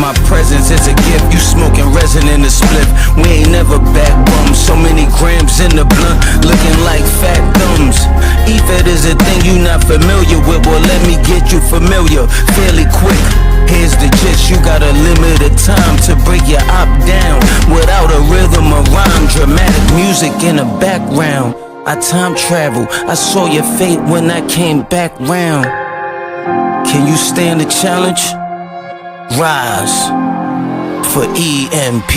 My presence is a gift, you smoking resin in the split. We ain't never back bums, so many grams in the blunt, looking like fat thumbs. E-Fed is a thing you not familiar with, well let me get you familiar fairly quick. Here's the gist, you got a limited time to break your op down without a rhythm or rhyme. Dramatic music in the background. I time travel, I saw your fate when I came back round. Can you stand the challenge? Rise for EMP.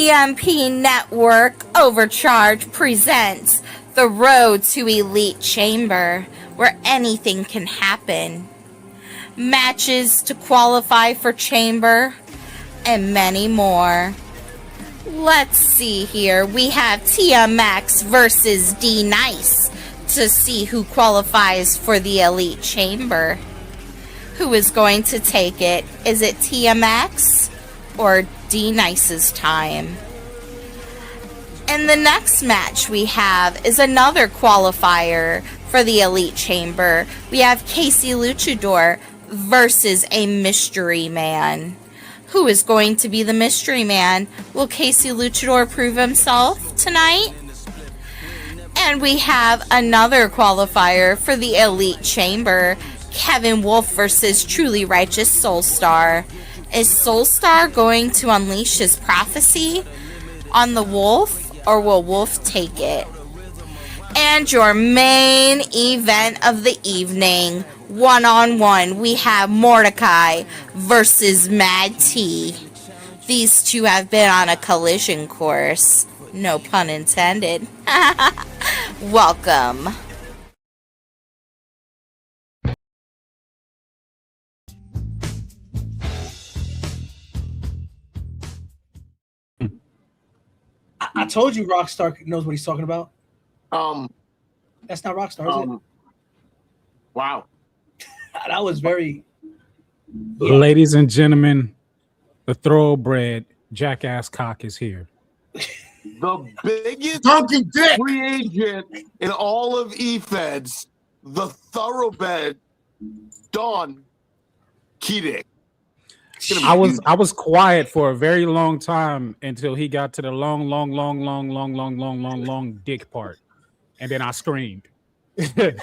EMP Network Overcharge presents The Road to Elite Chamber, where anything can happen. Matches to qualify for Chamber, and many more. Let's see here. We have TMX versus D-Nice to see who qualifies for the Elite Chamber. Who is going to take it? Is it TMX or D-Nice's time? And the next match we have is another qualifier for the Elite Chamber. We have Casey Luchador versus a Mystery Man. Who is going to be the Mystery Man? Will Casey Luchador prove himself tonight? And we have another qualifier for the Elite Chamber. Kevin Wolf versus Truly Righteous Soulstar. Is Soulstar going to unleash his prophecy on the Wolf, or will Wolf take it? And your main event of the evening, one-on-one, we have Mordecai versus Mad T. These two have been on a collision course. No pun intended. Welcome. I told you Rockstar knows what he's talking about. That's not Rockstar, is it? Wow. That was very... Ladies and gentlemen, the thoroughbred jackass cock is here. The biggest Dunking dick free agent in all of E-Feds, the thoroughbred Don Keating. I was quiet for a very long time until he got to the long dick part, and then I screamed. I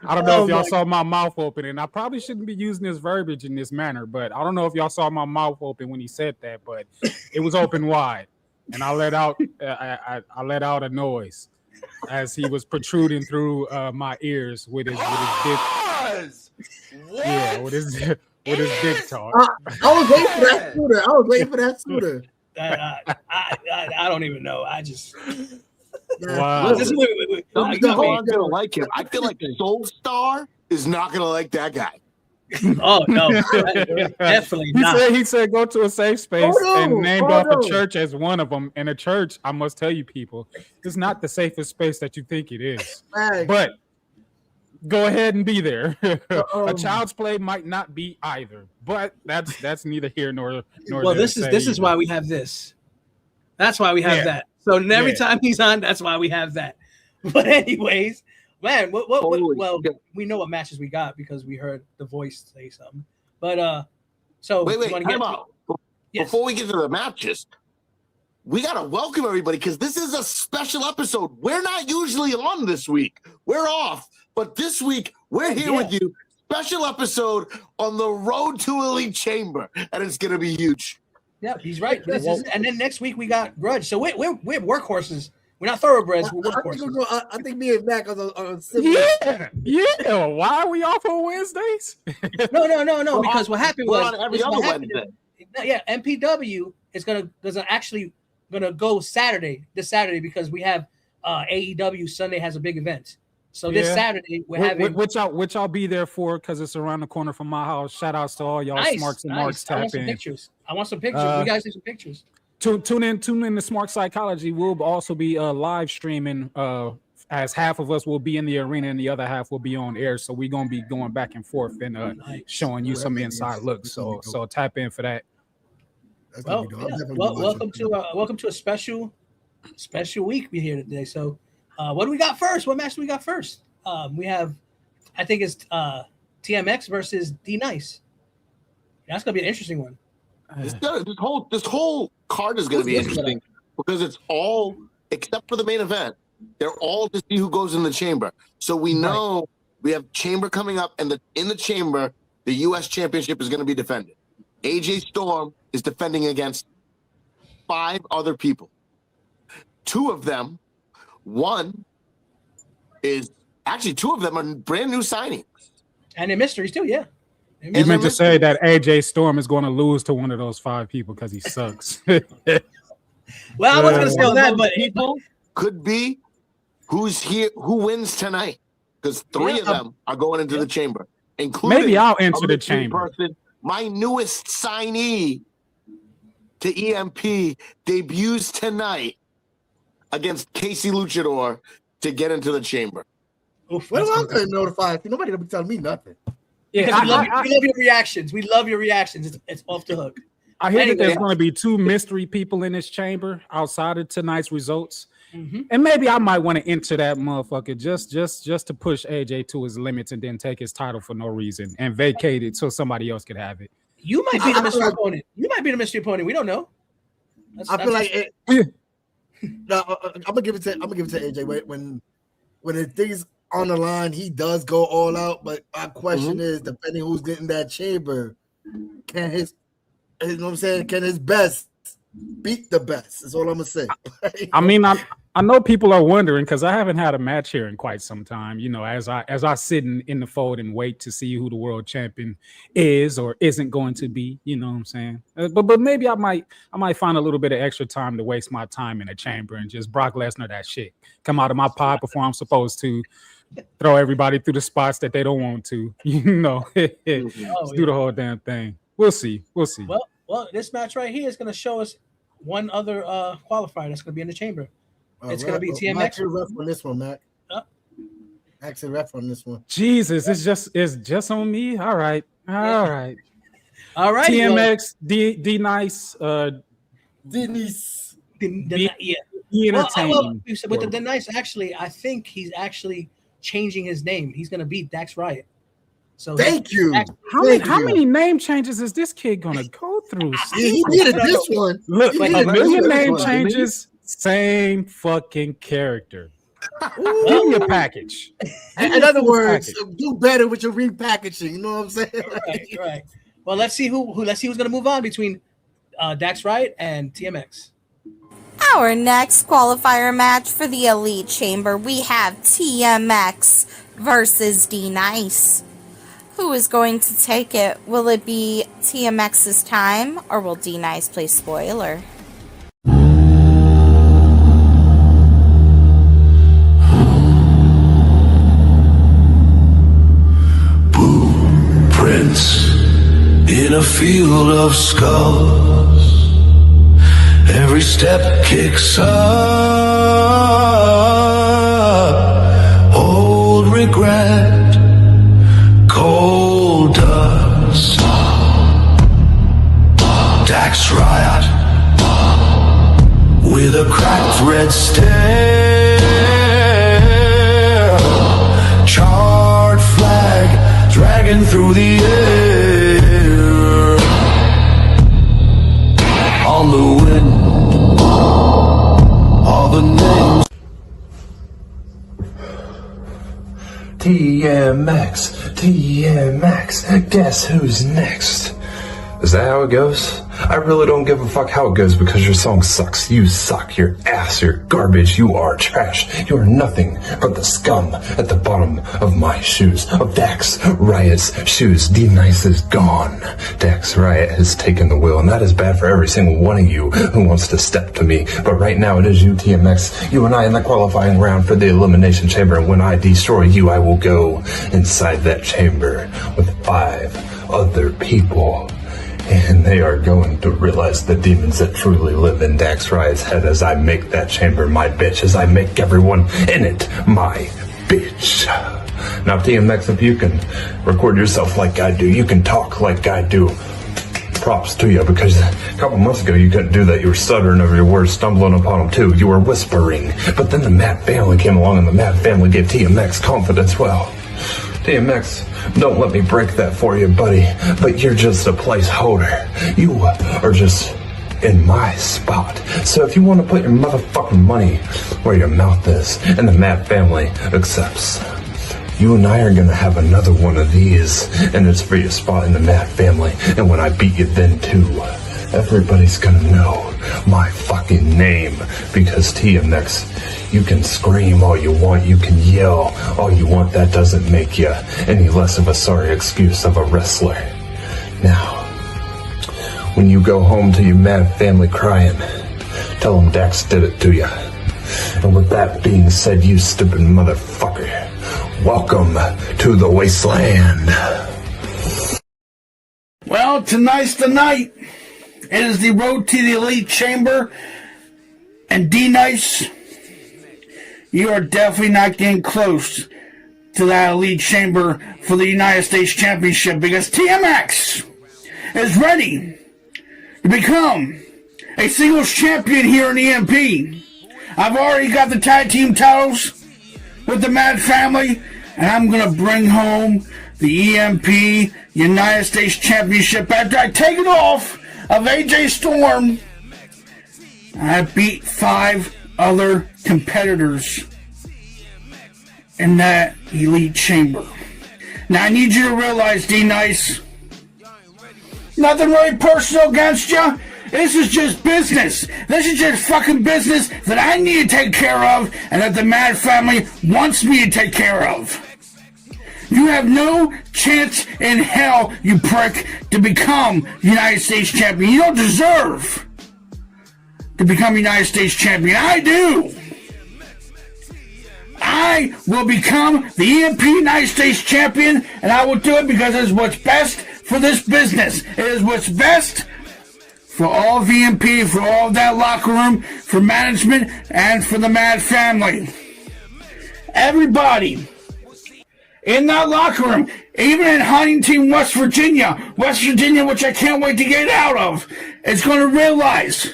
don't know if y'all saw my mouth open, and I probably shouldn't be using this verbiage in this manner, but I don't know if y'all saw my mouth open when he said that, but it was open wide, and I let out I let out a noise as he was protruding through my ears with his dick. Yeah, with his dick talk. I was waiting for that scooter. I don't even know. I just. Wow. I'm gonna like him. I feel like Soul Star is not gonna like that guy. Oh no, definitely not. He said go to a safe space and named off a church as one of them. And a church, I must tell you, people, is not the safest space that you think it is. But go ahead and be there. A child's play might not be either, but that's neither here nor well, this is why we have this. That's why we have that. So every time he's on, that's why we have that. But anyways, man, well, we know what matches we got because we heard the voice say something. But so wait, time out. Before we get to the matches, we gotta welcome everybody because this is a special episode. We're not usually on this week. We're off, but this week we're here with you. Special episode on the road to Elite Chamber, and it's gonna be huge. Yeah, he's right. And then next week we got Grudge. So we're workhorses. We're not thoroughbreds. We're workhorses. I think me and Mac on yeah. Why are we off on Wednesdays? No. Because what happened was every other Wednesday. Yeah, MPW is actually gonna go this Saturday because we have AEW Sunday has a big event. So this Saturday we're having which I'll be there for because it's around the corner from my house. Shout outs to all y'all Smarks and Marks. I want some pictures. We guys need some pictures. Tune in to Smart Psychology. We'll also be live streaming as half of us will be in the arena and the other half will be on air. So we're gonna be going back and forth and showing you some inside looks. So tap in for that. Welcome to a special week we here today. So what do we got first? What match do we got first? We have, I think it's TMX versus D Nice. That's gonna be an interesting one. This whole card is gonna be interesting because it's all except for the main event. They're all to see who goes in the chamber. So we know we have chamber coming up, and in the chamber, the U.S. Championship is going to be defended. AJ Storm is defending against 5 other people. 2 of them. One is actually 2 of them are brand new signings. And they're mysteries too, yeah. You meant to say that AJ Storm is going to lose to one of those 5 people because he sucks. Well, I wasn't going to say all that, but people could be who's here, who wins tonight. Because 3 of them are going into the chamber, including maybe I'll enter the chamber. My newest signee to EMP debuts tonight against Casey Luchador to get into the chamber. Oof, well, I'm going to notify. Nobody will be telling me nothing. Yeah, we love your reactions. We love your reactions. It's off the hook. I hear that there's going to be 2 mystery people in this chamber outside of tonight's results. Mm-hmm. And maybe I might want to enter that motherfucker just to push AJ to his limits and then take his title for no reason and vacate it so somebody else could have it. You might be the mystery opponent. You might be the mystery opponent. We don't know. I feel like I'm gonna give it to AJ when the things on the line, he does go all out. But my question is, depending who's getting that chamber, can his you know what I'm saying? Can his best beat the best? That's all I'm gonna say. I mean, I know people are wondering because I haven't had a match here in quite some time. You know, as I sit in the fold and wait to see who the world champion is or isn't going to be. You know what I'm saying? But maybe I might find a little bit of extra time to waste my time in a chamber and just Brock Lesnar that shit. Come out of my pod before I'm supposed to. Throw everybody through the spots that they don't want to. You know, do the whole damn thing. We'll see. Well, this match right here is going to show us one other qualifier that's going to be in the chamber. It's going to be TMX. Actually, ref on this one, Mac. Actually, ref on this one. Jesus, it's just on me. All right. All right. TMX, D Nice, Denise. Entertaining. With the Nice, actually, I think he's actually changing his name. He's going to beat Dax Riot. So thank you. How many name changes is this kid gonna go through? He needed this one. Look, a million name one. changes, same fucking character. Give me a package. In other words, do better with your repackaging. You know what I'm saying? Right. Well, let's see who's going to move on between Dax Riot and TMX. Our next qualifier match for the Elite Chamber, we have TMX versus D-Nice. Who is going to take it? Will it be TMX's time, or will D-Nice play spoiler? Prince in a field of skulls. Every step kicks up. Old regret, cold dust. Dax Riot with a cracked red stare. Charred flag dragging through the air. On the wind, all the names. TMX, guess who's next? Is that how it goes? I really don't give a fuck how it goes because your song sucks. You suck. You're ass. You're garbage. You are trash. You are nothing but the scum at the bottom of my shoes. Of Dax Riot's shoes. D-Nice is gone. Dax Riot has taken the wheel, and that is bad for every single one of you who wants to step to me. But right now it is you, TMX. You and I in the qualifying round for the Elimination Chamber, and when I destroy you, I will go inside that chamber with 5 other people. And they are going to realize the demons that truly live in Dax Riot's head as I make that chamber my bitch, as I make everyone in it my bitch. Now, TMX, if you can record yourself like I do, you can talk like I do, props to you, because a couple months ago you couldn't do that. You were stuttering over your words, stumbling upon them too. You were whispering. But then the Mad Family came along, and the Mad Family gave TMX confidence. Well, TMX, don't let me break that for you, buddy, but you're just a placeholder. You are just in my spot. So if you want to put your motherfucking money where your mouth is, and the Mad Family accepts, you and I are gonna have another one of these, and it's for your spot in the Mad Family. And when I beat you then too, everybody's gonna know my fucking name, because TMX, you can scream all you want, you can yell all you want, that doesn't make you any less of a sorry excuse of a wrestler. Now, when you go home to your Mad Family crying, tell them Dax did it to you. And with that being said, you stupid motherfucker, welcome to the wasteland. Well, tonight's the night. It is the road to the Elite Chamber. And D-Nice, you are definitely not getting close to that Elite Chamber for the United States Championship, because TMX is ready to become a singles champion here in the EMP. I've already got the tag team titles with the Mad Family, and I'm going to bring home the EMP United States Championship after I take it off of AJ Storm. I beat 5 other competitors in that Elite Chamber. Now I need you to realize, D-Nice, nothing really personal against you. This is just business. This is just fucking business that I need to take care of, and that the Mad Family wants me to take care of. You have no chance in hell, you prick, to become United States Champion. You don't deserve to become United States Champion. I do. I will become the EMP United States Champion, and I will do it because it is what's best for this business. It is what's best for all of EMP, for all of that locker room, for management, and for the Mad Family. Everybody in that locker room, even in Huntington, West Virginia, which I can't wait to get out of, is going to realize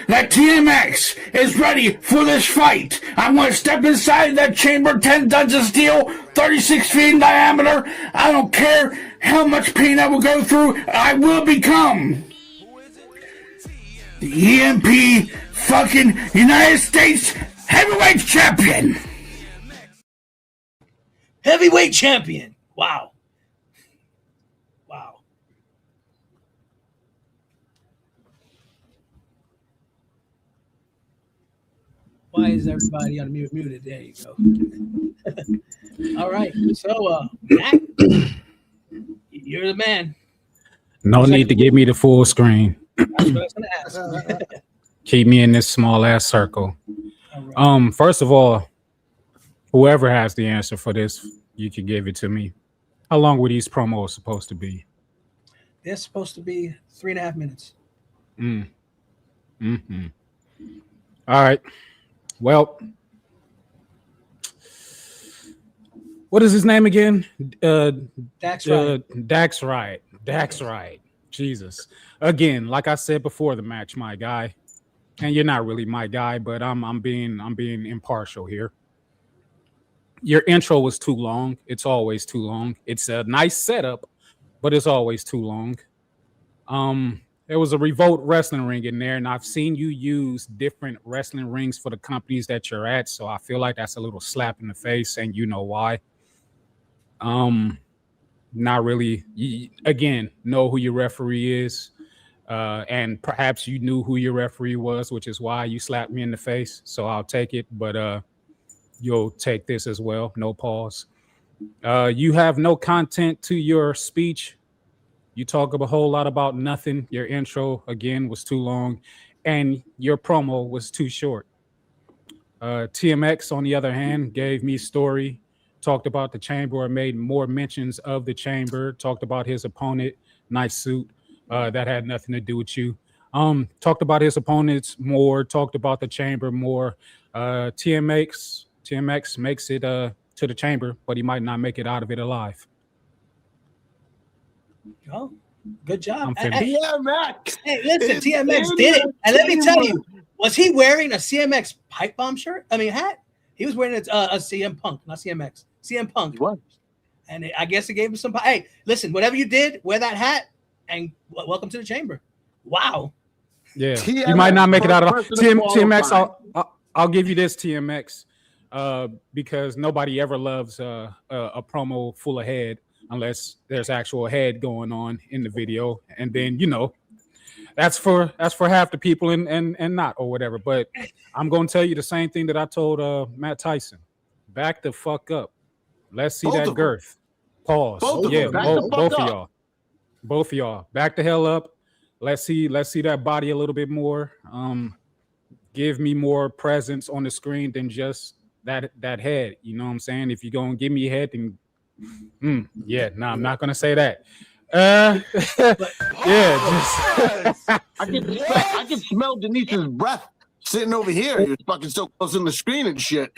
that TMX is ready for this fight. I'm going to step inside that chamber, 10 tons of steel, 36 feet in diameter. I don't care how much pain I will go through. I will become the EMP fucking United States heavyweight champion. Heavyweight champion. Wow. Wow. Why is everybody on muted? There you go. All right. So, Mac, you're the man. No need to give me the full screen. That's what I was going to ask. Keep me in this small ass circle. Right. First of all, whoever has the answer for this, you can give it to me. How long were these promos supposed to be? They're supposed to be 3.5 minutes. Mm-hmm. All right. Well, what is his name again? Dax Wright. Dax Wright. Dax Wright. Jesus. Again, like I said before the match, my guy, and you're not really my guy, but I'm being impartial here. Your intro was too long. It's always too long. It's a nice setup, but it's always too long. There was a Revolt wrestling ring in there, and I've seen you use different wrestling rings for the companies that you're at, so I feel like that's a little slap in the face, and you know why. Not really. You, again, know who your referee is, and perhaps you knew who your referee was, which is why you slapped me in the face, so I'll take it, but you'll take this as well. No pause. You have no content to your speech. You talk a whole lot about nothing. Your intro, again, was too long, and your promo was too short. TMX, on the other hand, gave me story, talked about the chamber, or made more mentions of the chamber, talked about his opponent, nice suit, that had nothing to do with you. Talked about his opponents more, talked about the chamber more. TMX makes it to the chamber, but he might not make it out of it alive. Oh, good job. TMX. Hey, listen, TMX did it. And let me tell you, was he wearing a CMX pipe bomb shirt? I mean, hat? He was wearing a CM Punk, not CMX. CM Punk. What? And I guess it gave him some. Hey, listen, whatever you did, wear that hat and welcome to the chamber. Wow. Yeah, TMX he might not make it out of TMX. I'll give you this, TMX, because nobody ever loves a promo full of head unless there's actual head going on in the video, and then that's for half the people and not or whatever. But I'm gonna tell you the same thing that I told Matt Tyson. Back the fuck up. Let's see that girth. Pause. Both of y'all. Both of y'all. Back the hell up. Let's see that body a little bit more. Give me more presence on the screen than just that head. You know what I'm saying? If you're gonna give me a head, then I'm not gonna say that. I can smell Denise's breath sitting over here. He was fucking so close in the screen and shit.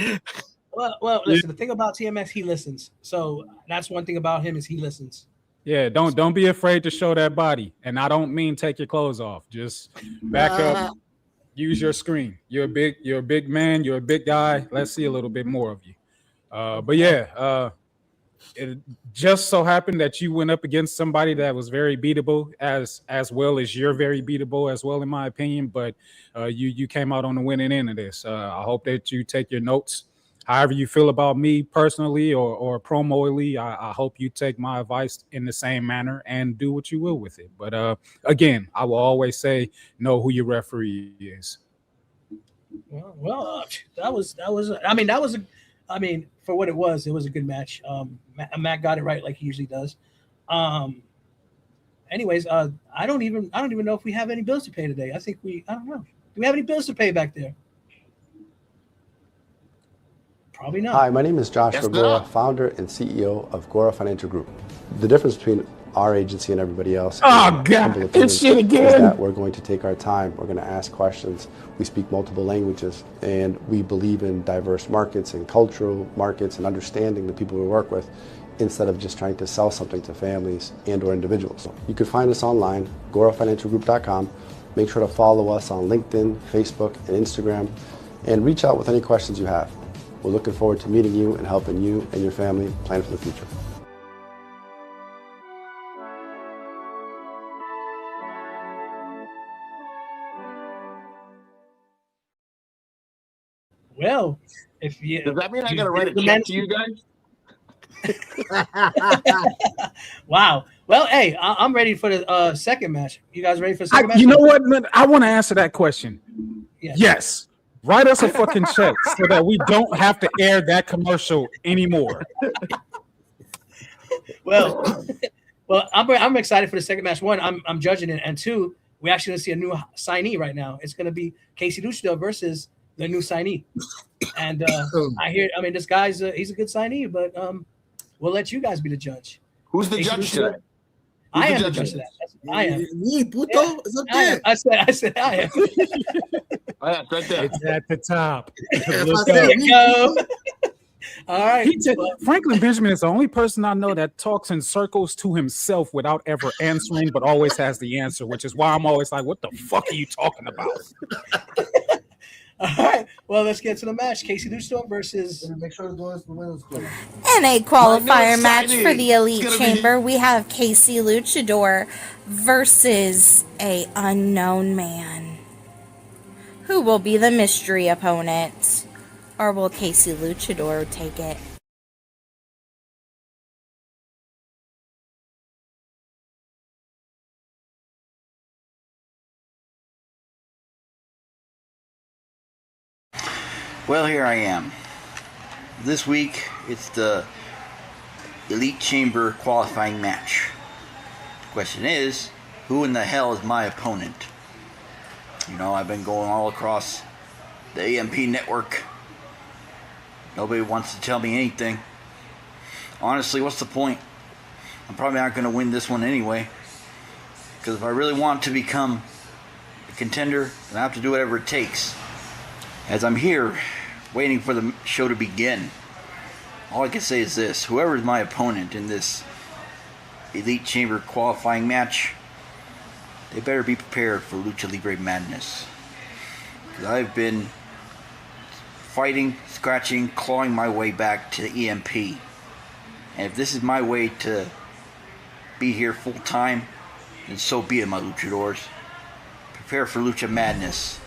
Well, listen. The thing about TMX, he listens. So that's one thing about him is he listens. Yeah, don't be afraid to show that body, and I don't mean take your clothes off. Just back up. Use your screen. You're a big man. You're a big guy. Let's see a little bit more of you. But yeah. It just so happened that you went up against somebody that was very beatable, as well as you're very beatable as well, in my opinion. But you came out on the winning end of this. I hope that you take your notes. However you feel about me personally or promoily, I hope you take my advice in the same manner and do what you will with it. But again, I will always say, know who your referee is. Well, that was. I mean, for what it was a good match. Matt got it right like he usually does. Anyways, I don't even know if we have any bills to pay today. I don't know. Do we have any bills to pay back there? Probably not. Hi, my name is Josh Gora, founder and CEO of Gora Financial Group. The difference between our agency and everybody else it's shit again. is that we're going to take our time. We're going to ask questions. We speak multiple languages, and we believe in diverse markets and cultural markets and understanding the people we work with instead of just trying to sell something to families and or individuals. You can find us online, gorafinancialgroup.com, Make sure to follow us on LinkedIn, Facebook, and Instagram, and reach out with any questions you have. We're looking forward to meeting you and helping you and your family plan for the future. Well, if you does that mean I gotta write a check to you guys? Wow. Well, hey, I'm ready for the second match. You guys ready for the second match? You know what? I want to answer that question. Yes. Write us a fucking check so that we don't have to air that commercial anymore. Well, I'm excited for the second match. One, I'm judging it, and two, we're actually gonna see a new signee right now. It's gonna be Casey Luchador versus the new signee. And this guy's he's a good signee, but we'll let you guys be the judge. Who's the judge today? I am the judge of that. I am. Me, puto. It's up there. I said I am. Right there. It's at the top. There you go. All right. Franklin Benjamin is the only person I know that talks in circles to himself without ever answering, but always has the answer, which is why I'm always like, what the fuck are you talking about? All right. Well, let's get to the match. Casey Luchador versus. Make sure the doors the windows closed. In a qualifier match for the Elite Chamber, we have Casey Luchador versus a unknown man. Who will be the mystery opponent? Or will Casey Luchador take it? Well, here I am. This week, it's the Elite Chamber qualifying match. The question is, who in the hell is my opponent? You know, I've been going all across the AMP network. Nobody wants to tell me anything. Honestly, what's the point? I'm probably not going to win this one anyway. Because if I really want to become a contender, then I have to do whatever it takes. As I'm here, waiting for the show to begin, all I can say is this: whoever is my opponent in this Elite Chamber qualifying match, they better be prepared for Lucha Libre madness. Because I've been fighting, scratching, clawing my way back to the EMP. And if this is my way to be here full time, then so be it, my luchadors. Prepare for Lucha Madness.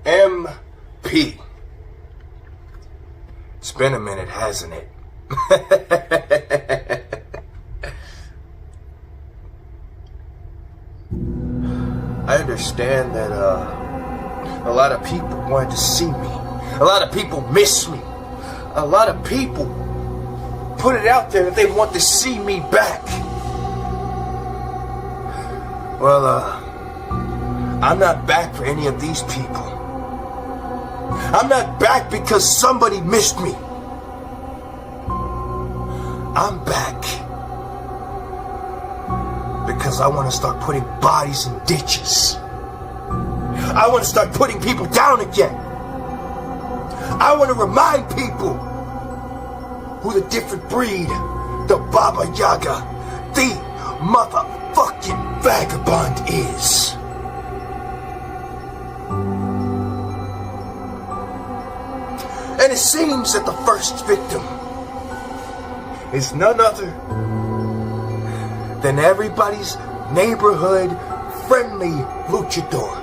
EMP. It's been a minute, hasn't it? I understand that a lot of people wanted to see me. A lot of people miss me. A lot of people put it out there that they want to see me back. Well, I'm not back for any of these people. I'm not back because somebody missed me. I'm back because I want to start putting bodies in ditches. I want to start putting people down again. I want to remind people who the different breed, the Baba Yaga, the motherfucking vagabond is. And it seems that the first victim is none other than everybody's neighborhood friendly luchador,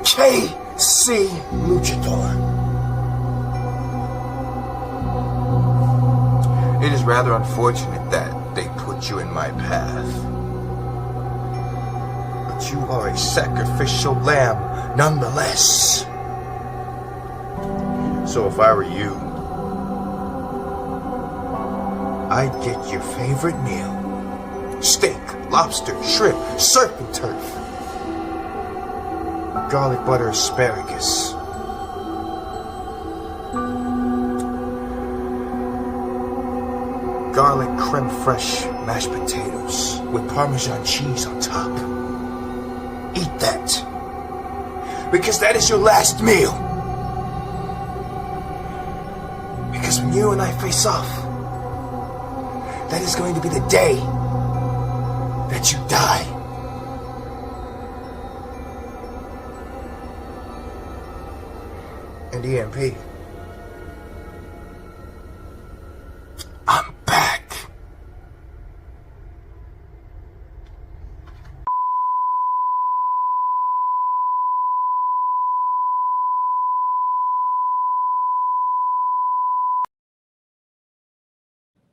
KC Luchador. It is rather unfortunate that they put you in my path. But you are a sacrificial lamb nonetheless. So if I were you, I'd get your favorite meal. Steak, lobster, shrimp, surf and turf. garlic butter asparagus. Garlic creme fraiche mashed potatoes with Parmesan cheese on top. Eat that. Because that is your last meal. Because when you and I face off, that is going to be the day that you die. And EMP, I'm back.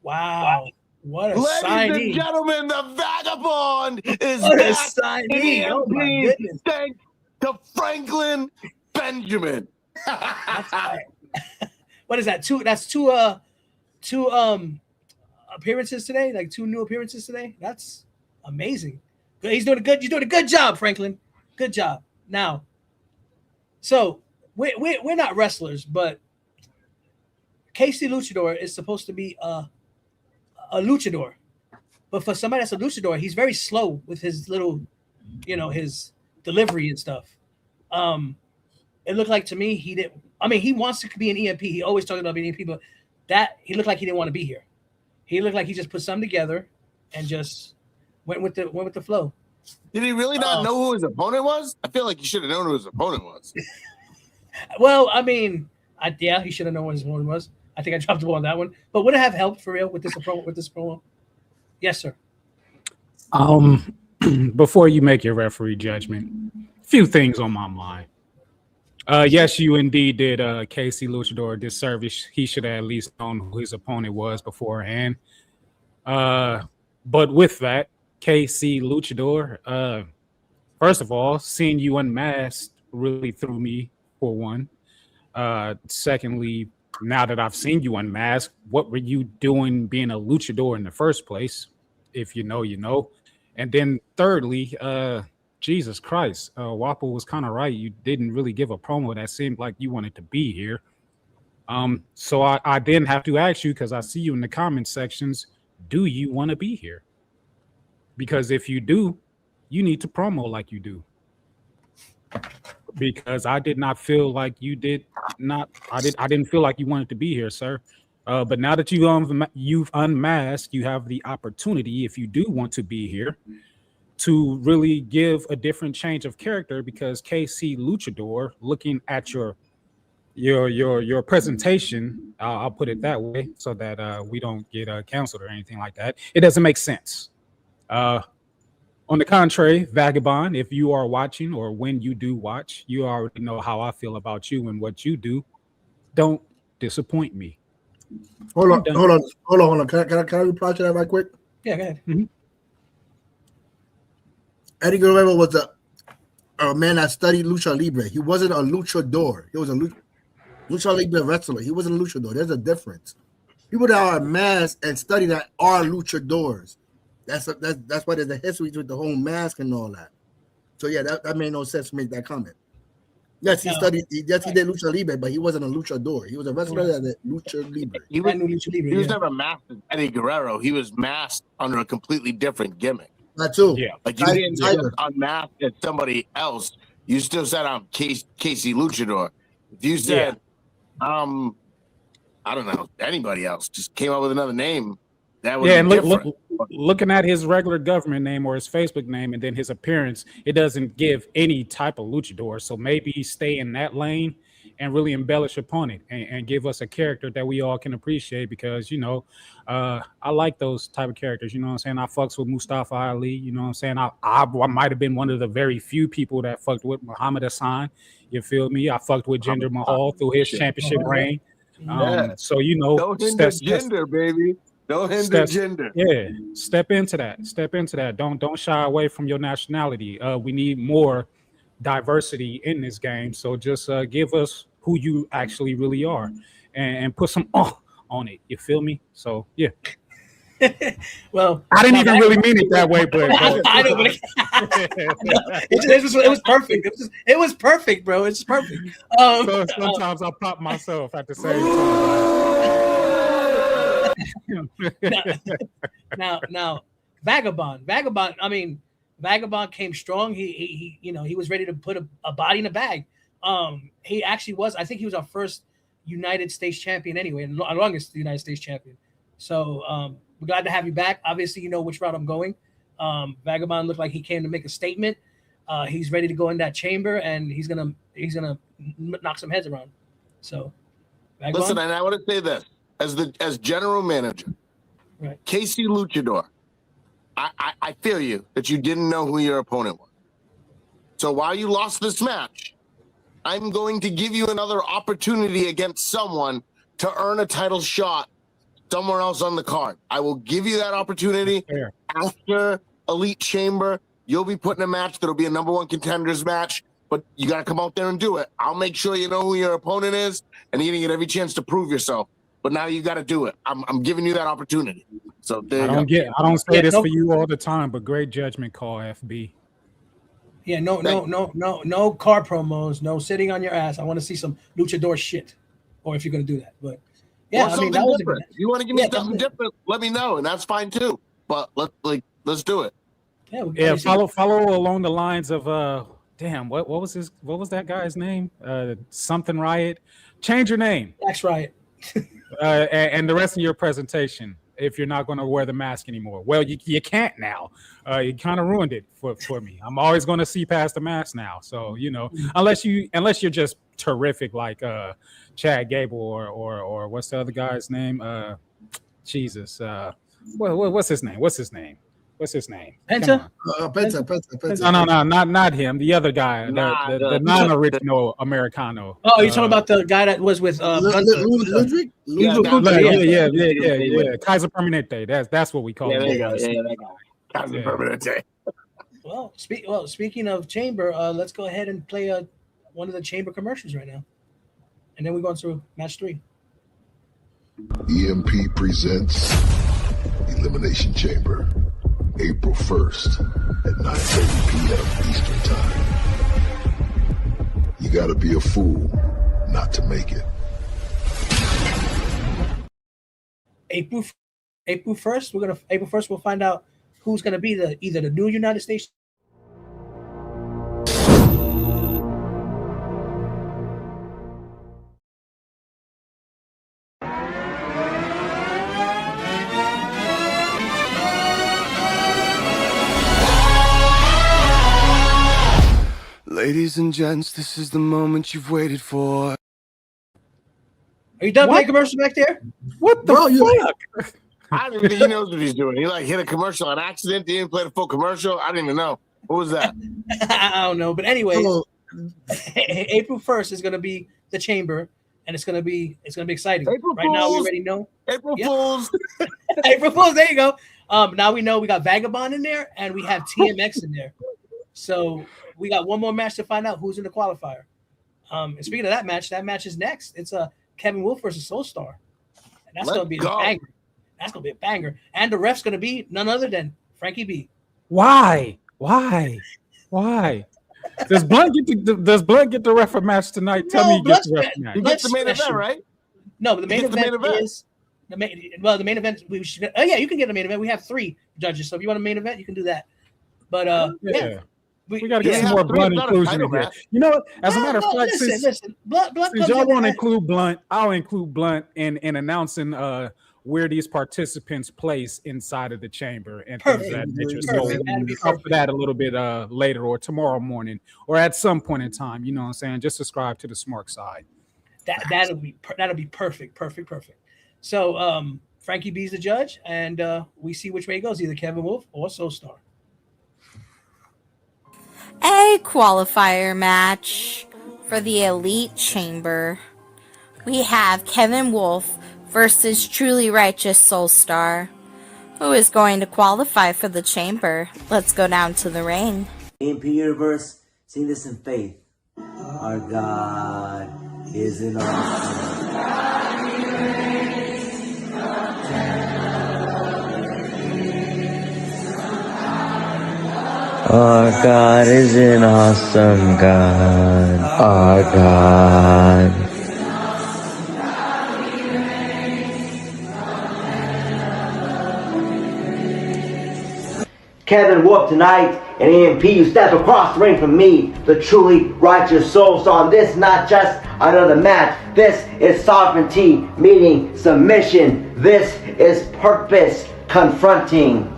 Wow. What a Ladies signing. and gentlemen, the Vagabond is What a back. signing. Oh my goodness. Thanks to Franklin Benjamin. That's right. What is that? Two appearances today? Like 2 new appearances today? That's amazing. You're doing a good job, Franklin. Good job. Now, so we're not wrestlers, but Casey Luchador is supposed to be a luchador. But for somebody that's a luchador, he's very slow with his little, his delivery and stuff. It looked like to me he didn't. I mean, he wants to be an EMP. He always talks about being an EMP, but that he looked like he didn't want to be here. He looked like he just put something together and just went with the flow. Did he really not know who his opponent was? I feel like he should have known who his opponent was. Well, I mean, he should have known what his opponent was. I think I dropped the ball on that one. But would it have helped for real with this promo? Yes, sir. Before you make your referee judgment, a few things on my mind. Yes, you indeed did Casey Luchador a disservice. He should have at least known who his opponent was beforehand. But with that, Casey Luchador, first of all, seeing you unmasked really threw me for one. Secondly, now that I've seen you unmasked, what were you doing being a luchador in the first place? If you know, you know. And then thirdly, Jesus Christ, Wapple was kind of right. You didn't really give a promo that seemed like you wanted to be here. So I then have to ask you, because I see you in the comment sections, do you want to be here? Because if you do, you need to promo like you do. Because I did not feel like you did not. I didn't feel like you wanted to be here, sir. But now that you've unmasked, you have the opportunity, if you do want to be here, to really give a different change of character. Because KC Luchador, looking at your presentation, I'll put it that way, so that we don't get canceled or anything like that. It doesn't make sense. On the contrary, Vagabond, if you are watching or when you do watch, you already know how I feel about you and what you do. Don't disappoint me. Hold on. Can I reply to that right quick? Yeah, go ahead. Mm-hmm. Eddie Guerrero was a man that studied lucha libre. He wasn't a luchador. He was a lucha libre wrestler. He wasn't a luchador. There's a difference. People that are masked and study that are luchadors. That's why there's a history with the whole mask and all that. So yeah, that made no sense to make that comment. Yes, he studied. Yes, he did lucha libre, but he wasn't a luchador. He was a wrestler that did lucha libre. He was never masked as Eddie Guerrero. He was masked under a completely different gimmick. That too. Yeah, like you didn't just unmask as somebody else. You still said I'm Casey Luchador. If you said I don't know, anybody else just came up with another name, that would be different. Looking at his regular government name or his Facebook name and then his appearance, it doesn't give any type of luchador. So maybe stay in that lane and really embellish upon it and give us a character that we all can appreciate, because, you know, I like those type of characters. You know what I'm saying? I fucks with Mustafa Ali. You know what I'm saying? I might have been one of the very few people that fucked with Muhammad Hassan. You feel me? I fucked with Jinder Mahal through his championship reign. So, you know, don't hinder gender, baby. Don't hinder gender. Yeah, step into that. Don't shy away from your nationality. We need more diversity in this game. So just give us who you actually really are, and put some on it. You feel me? So yeah. Well, I didn't even really mean it that way, but I know, but it was perfect. It was perfect, bro. It's perfect. So sometimes I pop myself at the same time. Now, Vagabond. I mean, Vagabond came strong. He was ready to put a body in a bag. He actually was. I think he was our first United States champion anyway, and our longest United States champion. So we're glad to have you back. Obviously, you know which route I'm going. Vagabond looked like he came to make a statement. He's ready to go in that chamber, and he's gonna knock some heads around. So, Vagabond? Listen, and I want to say this as general manager, right. Casey Luchador. I feel you that you didn't know who your opponent was. So while you lost this match, I'm going to give you another opportunity against someone to earn a title shot somewhere else on the card. I will give you that opportunity after Elite Chamber. You'll be put in a match that'll be a #1 contenders match, but you got to come out there and do it. I'll make sure you know who your opponent is, and you're going to get every chance to prove yourself. But now you got to do it. I'm giving you that opportunity. So there you go. I don't say this for you all the time, but great judgment call, FB. Yeah, no car promos, no sitting on your ass. I want to see some luchador shit, or if you're gonna do that. But yeah, I mean, that was different. If you want to give me something different, let me know, and that's fine too. But let's do it. Yeah, follow along the lines of what was that guy's name? Something Riot. Change your name. That's right. And the rest of your presentation, if you're not going to wear the mask anymore. Well, you can't now. You kind of ruined it for me. I'm always going to see past the mask now. So, you know, unless you're just terrific like Chad Gable or what's the other guy's name? Jesus. What's his name? Penta? Penta. No, not him. The other guy, the non-original Americano. Oh, you're talking about the guy that was with Ludwig? Yeah. Kaiser Permanente. That's what we call him. Yeah, that guy. Kaiser Permanente. Well, speaking of Chamber, let's go ahead and play one of the Chamber commercials right now, and then we're going through match 3. EMP presents Elimination Chamber, April 1st at 9:30 p.m. Eastern Time. You gotta be a fool not to make it. April 1st, we'll find out who's gonna be either the new United States. Ladies and gents, this is the moment you've waited for. Are you done playing commercial back there? What the fuck? I don't even think he knows what he's doing. He hit a commercial on accident. He didn't play the full commercial. I didn't even know. What was that? I don't know. But anyway, April 1st is going to be the Chamber, and it's going to be exciting. April right now, we Fools. already know. April Fools. April Fools. There you go. Now we know we got Vagabond in there, and we have TMX in there. So we got one more match to find out who's in the qualifier. And speaking of that match is next. It's Kevin Wolf versus Soulstar. And that's going to be a banger. That's going to be a banger. And the ref's going to be none other than Frankie B. Why? Does Blunt get the ref a match tonight? Tell me he gets the ref a match. He gets the main event, right? No, but the main event is the main event. We should. Oh yeah, you can get the main event. We have 3 judges, so if you want a main event, you can do that. But yeah. We got to get some more Blunt inclusion in here. You know what? As a matter of fact, since y'all want to include Blunt, I'll include Blunt in announcing where these participants place inside of the chamber and things of that nature. So we'll cover that a little bit later or tomorrow morning or at some point in time. You know what I'm saying? Just subscribe to the Smart Side. That'll be perfect. So Frankie B's the judge, and we see which way it goes, either Kevin Wolf or Soulstar. A qualifier match for the Elite Chamber. We have Kevin Wolf versus Truly Righteous Soulstar. Who is going to qualify for the Chamber? Let's go down to the ring. EMP Universe, sing this in faith. Our God is an awesome. Our God is an awesome God. Our God. Kevin Wolf tonight in EMP. You step across the ring from me, the truly righteous soul song. This not just another match. This is sovereignty meeting submission. This is purpose confronting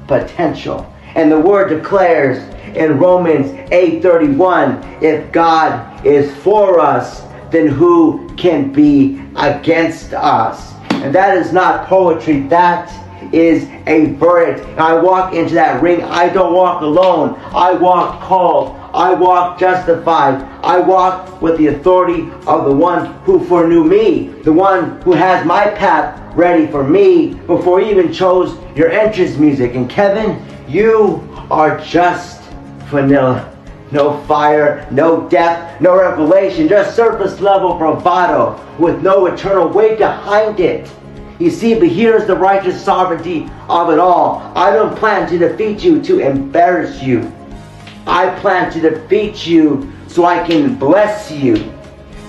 potential. And the word declares in Romans 8:31, if God is for us, then who can be against us? And that is not poetry. That is a verdict. I walk into that ring. I don't walk alone. I walk called. I walk justified. I walk with the authority of the one who foreknew me, the one who has my path ready for me before he even chose your entrance music. And Kevin, you are just vanilla. No fire, no depth, no revelation, just surface level bravado with no eternal weight behind it. You see, but here's the righteous sovereignty of it all. I don't plan to defeat you to embarrass you. I plan to defeat you so I can bless you.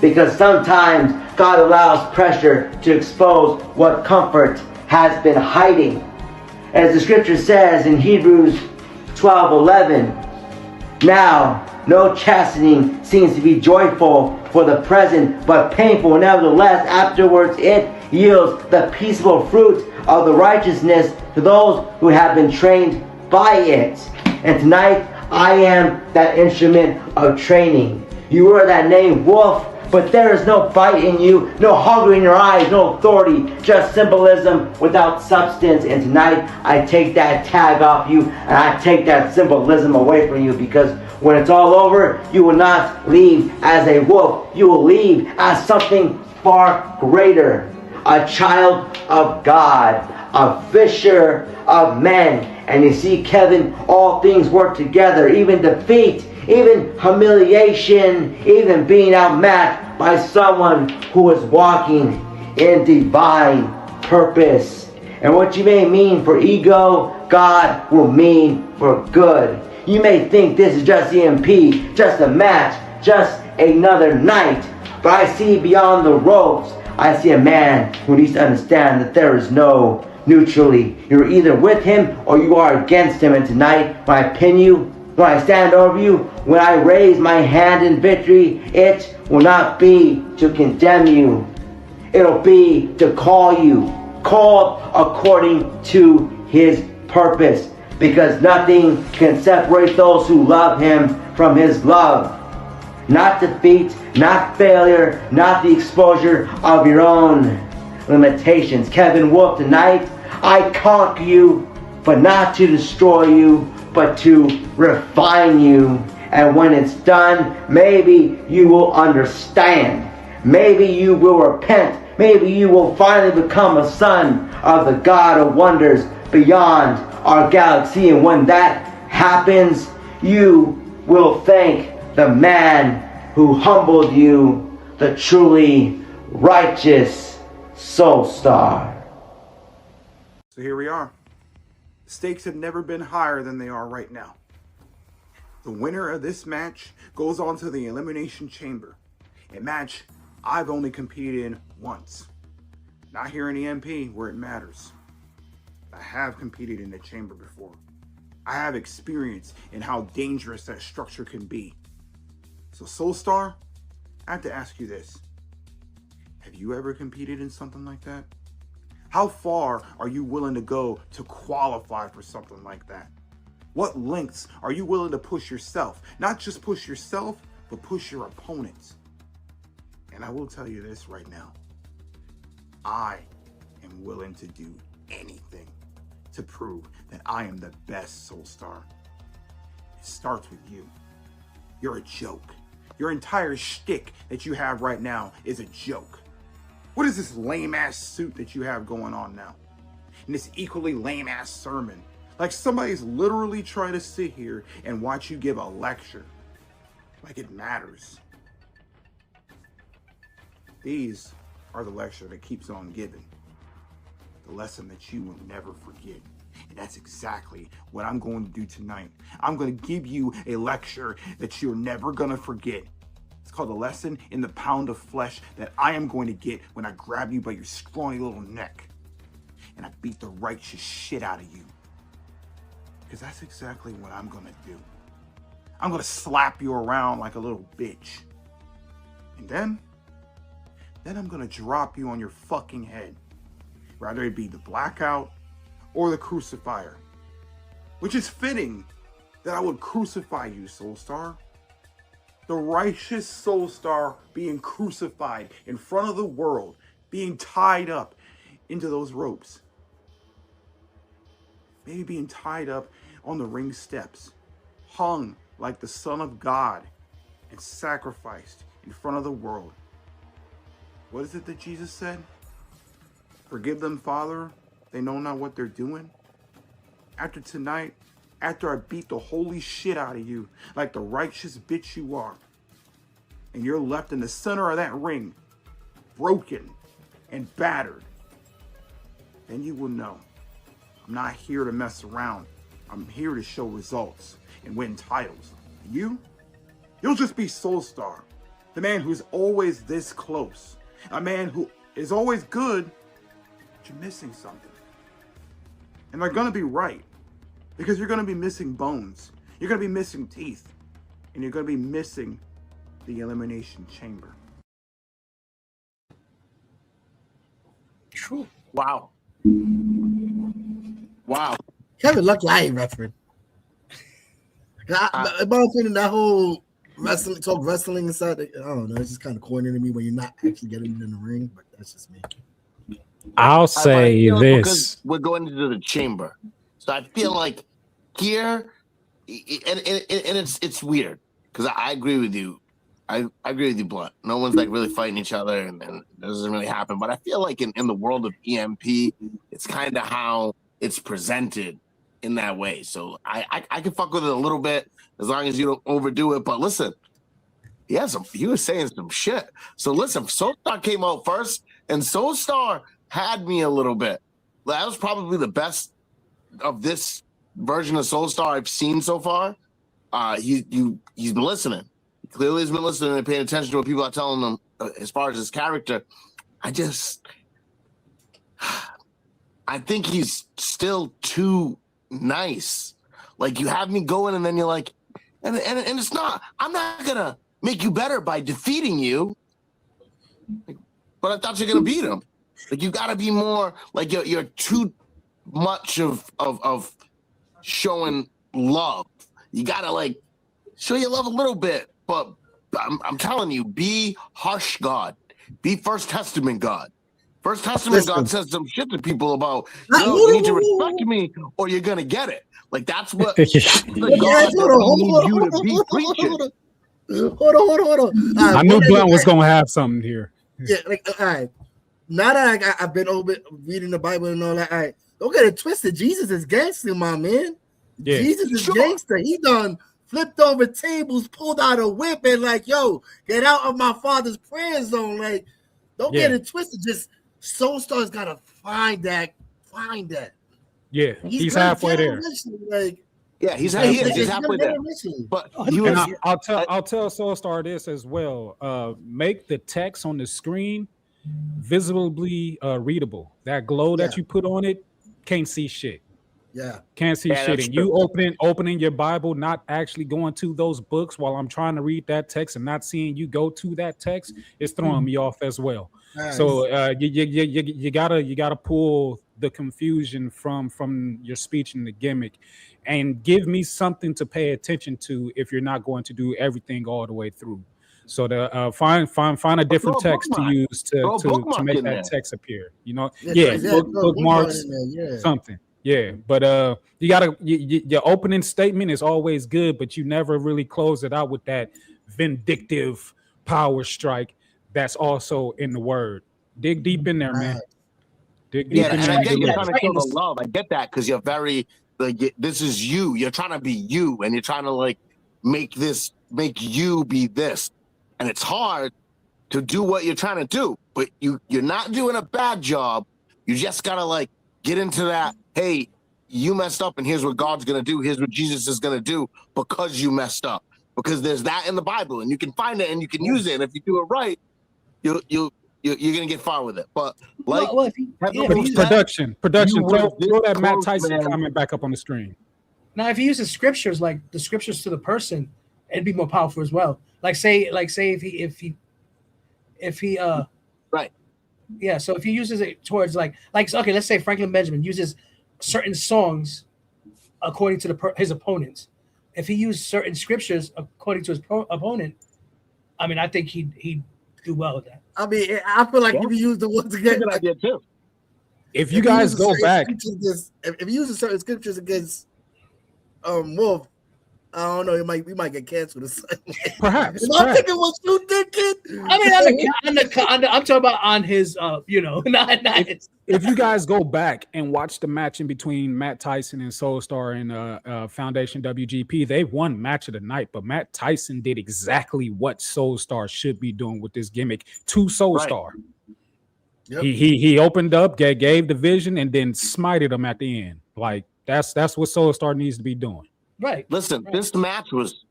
Because sometimes God allows pressure to expose what comfort has been hiding. As the scripture says in Hebrews 12:11, now no chastening seems to be joyful for the present, but painful. Nevertheless, afterwards it yields the peaceable fruit of the righteousness to those who have been trained by it. And tonight, I am that instrument of training. You wear that name, Wolf, but there is no fight in you, no hunger in your eyes, no authority, just symbolism without substance. And tonight, I take that tag off you, and I take that symbolism away from you, because when it's all over, you will not leave as a wolf. You will leave as something far greater. A child of God, a fisher of men. And you see, Kevin, all things work together, even defeat, even humiliation, even being outmatched by someone who is walking in divine purpose. And what you may mean for ego, God will mean for good. You may think this is just EMP, just a match, just another night, but I see beyond the ropes. I see a man who needs to understand that there is no neutrally. You're either with him or you are against him. And tonight, when I pin you, when I stand over you, when I raise my hand in victory, it will not be to condemn you. It'll be to call you, called according to his purpose. Because nothing can separate those who love him from his love. Not defeat, not failure, not the exposure of your own limitations. Kevin Wolf, tonight, I conquer you, but not to destroy you, but to refine you. And when it's done, maybe you will understand. Maybe you will repent. Maybe you will finally become a son of the God of wonders beyond our galaxy. And when that happens, you will thank the man who humbled you, the truly righteous soul star. So here we are. The stakes have never been higher than they are right now. The winner of this match goes on to the Elimination Chamber, a match I've only competed in once. Not here in EMP, where it matters. I have competed in the chamber before. I have experience in how dangerous that structure can be. So Soulstar, I have to ask you this. Have you ever competed in something like that? How far are you willing to go to qualify for something like that? What lengths are you willing to push yourself? Not just push yourself, but push your opponents. And I will tell you this right now. I am willing to do anything to prove that I am the best Soulstar. It starts with you. You're a joke. Your entire shtick that you have right now is a joke. What is this lame-ass suit that you have going on now? And this equally lame-ass sermon. Like somebody's literally trying to sit here and watch you give a lecture. Like it matters. These are the lecture that keeps on giving. The lesson that you will never forget. And that's exactly what I'm going to do tonight. I'm going to give you a lecture that you're never going to forget. It's called A Lesson in the Pound of Flesh that I am going to get when I grab you by your scrawny little neck and I beat the righteous shit out of you. Because that's exactly what I'm going to do. I'm going to slap you around like a little bitch. And then I'm going to drop you on your fucking head. Rather it be the blackout or the crucifier. Which is fitting that I would crucify you, Soulstar. The righteous Soulstar being crucified in front of the world, being tied up into those ropes. Maybe being tied up on the ring steps, hung like the Son of God, and sacrificed in front of the world. What is it that Jesus said? Forgive them, Father, they know not what they're doing. After tonight, after I beat the holy shit out of you, like the righteous bitch you are, and you're left in the center of that ring, broken and battered, then you will know I'm not here to mess around. I'm here to show results and win titles. You'll just be Soulstar, the man who's always this close, a man who is always good, but you're missing something. And they're gonna be right, because you're gonna be missing bones, you're gonna be missing teeth, and you're gonna be missing the Elimination Chamber. True. Wow. Wow. Kevin lucky I ain't refereeing. In my opinion, that whole wrestling inside, I don't know, it's just kind of corny to me when you're not actually getting in the ring, but that's just me. I'll say this. Because we're going into the chamber. So I feel like here, and it's weird, because I agree with you. I agree with you, Blunt. No one's like really fighting each other, and it doesn't really happen. But I feel like in the world of EMP, it's kind of how it's presented in that way. So I can fuck with it a little bit as long as you don't overdo it. But listen, he was saying some shit. So listen, Soulstar came out first, and Soulstar had me a little bit. That was probably the best of this version of Soulstar I've seen so far. He's been listening. He clearly has been listening and paying attention to what people are telling him as far as his character. I think he's still too nice. Like, you have me going, and then you're like, and it's not. I'm not gonna make you better by defeating you, but I thought you're gonna beat him. Like, you gotta be more like you're too much of showing love. You gotta like show your love a little bit, but I'm telling you, be harsh God, be First Testament God. First Testament God says some shit to people about, you need to respect me or you're gonna get it. Like, that's what the God that we need you to be preaching. Hold on. I knew Blunt was gonna have something here. Yeah, like, all right. Now that I've been over reading the Bible and all that, all right, don't get it twisted. Jesus is gangster, my man. Yeah. Jesus is gangster. He done flipped over tables, pulled out a whip, and like, yo, get out of my father's prayer zone. Like, don't get it twisted. Just Soulstar's gotta find that. Yeah, he's halfway there. Like, yeah, he's halfway there. But I'll tell Soulstar this as well. Make the text on the screen visibly readable. That glow that you put on it, can't see shit. Yeah, can't see shit. And you opening your Bible, not actually going to those books while I'm trying to read that text and not seeing you go to that text is throwing me off as well. Nice. So you gotta pull the confusion from your speech and the gimmick, and give me something to pay attention to if you're not going to do everything all the way through. So to find a different text to use to make that text appear. You know, bookmarks, something. Yeah, but you gotta your opening statement is always good, but you never really close it out with that vindictive power strike that's also in the word. Dig deep in there, man. Dig deep in there. I get you're trying to show the love. I get that, because you're very like, this is you. You're trying to be you, and you're trying to like make you be this, and it's hard to do what you're trying to do. But you're not doing a bad job. You just gotta like get into that. Hey, you messed up, and here's what God's gonna do. Here's what Jesus is gonna do because you messed up. Because there's that in the Bible, and you can find it and you can use it. And if you do it right, you're gonna get far with it. But like production, throw that Matt Tyson comment back up on the screen. Now, if he uses scriptures, like the scriptures to the person, it'd be more powerful as well. Like say if he right. Yeah, so if he uses it towards like okay, let's say Franklin Benjamin uses certain songs according to his opponents. If he used certain scriptures according to his opponent, I mean, I think he'd do well with that. I mean, I feel like if he used the ones again, good idea too. If you guys go back, if he uses certain scriptures against Wolf, I don't know. We might get canceled or something. Perhaps. I'm thinking what you thinking. I mean, I'm talking about on his, not his. If you guys go back and watch the match in between Matt Tyson and Soulstar and Foundation WGP, they won match of the night. But Matt Tyson did exactly what Soulstar should be doing with this gimmick to Soulstar. Right. Yep. He opened up, gave the vision, and then smited him at the end. Like that's what Soulstar needs to be doing. Right. Listen, this match was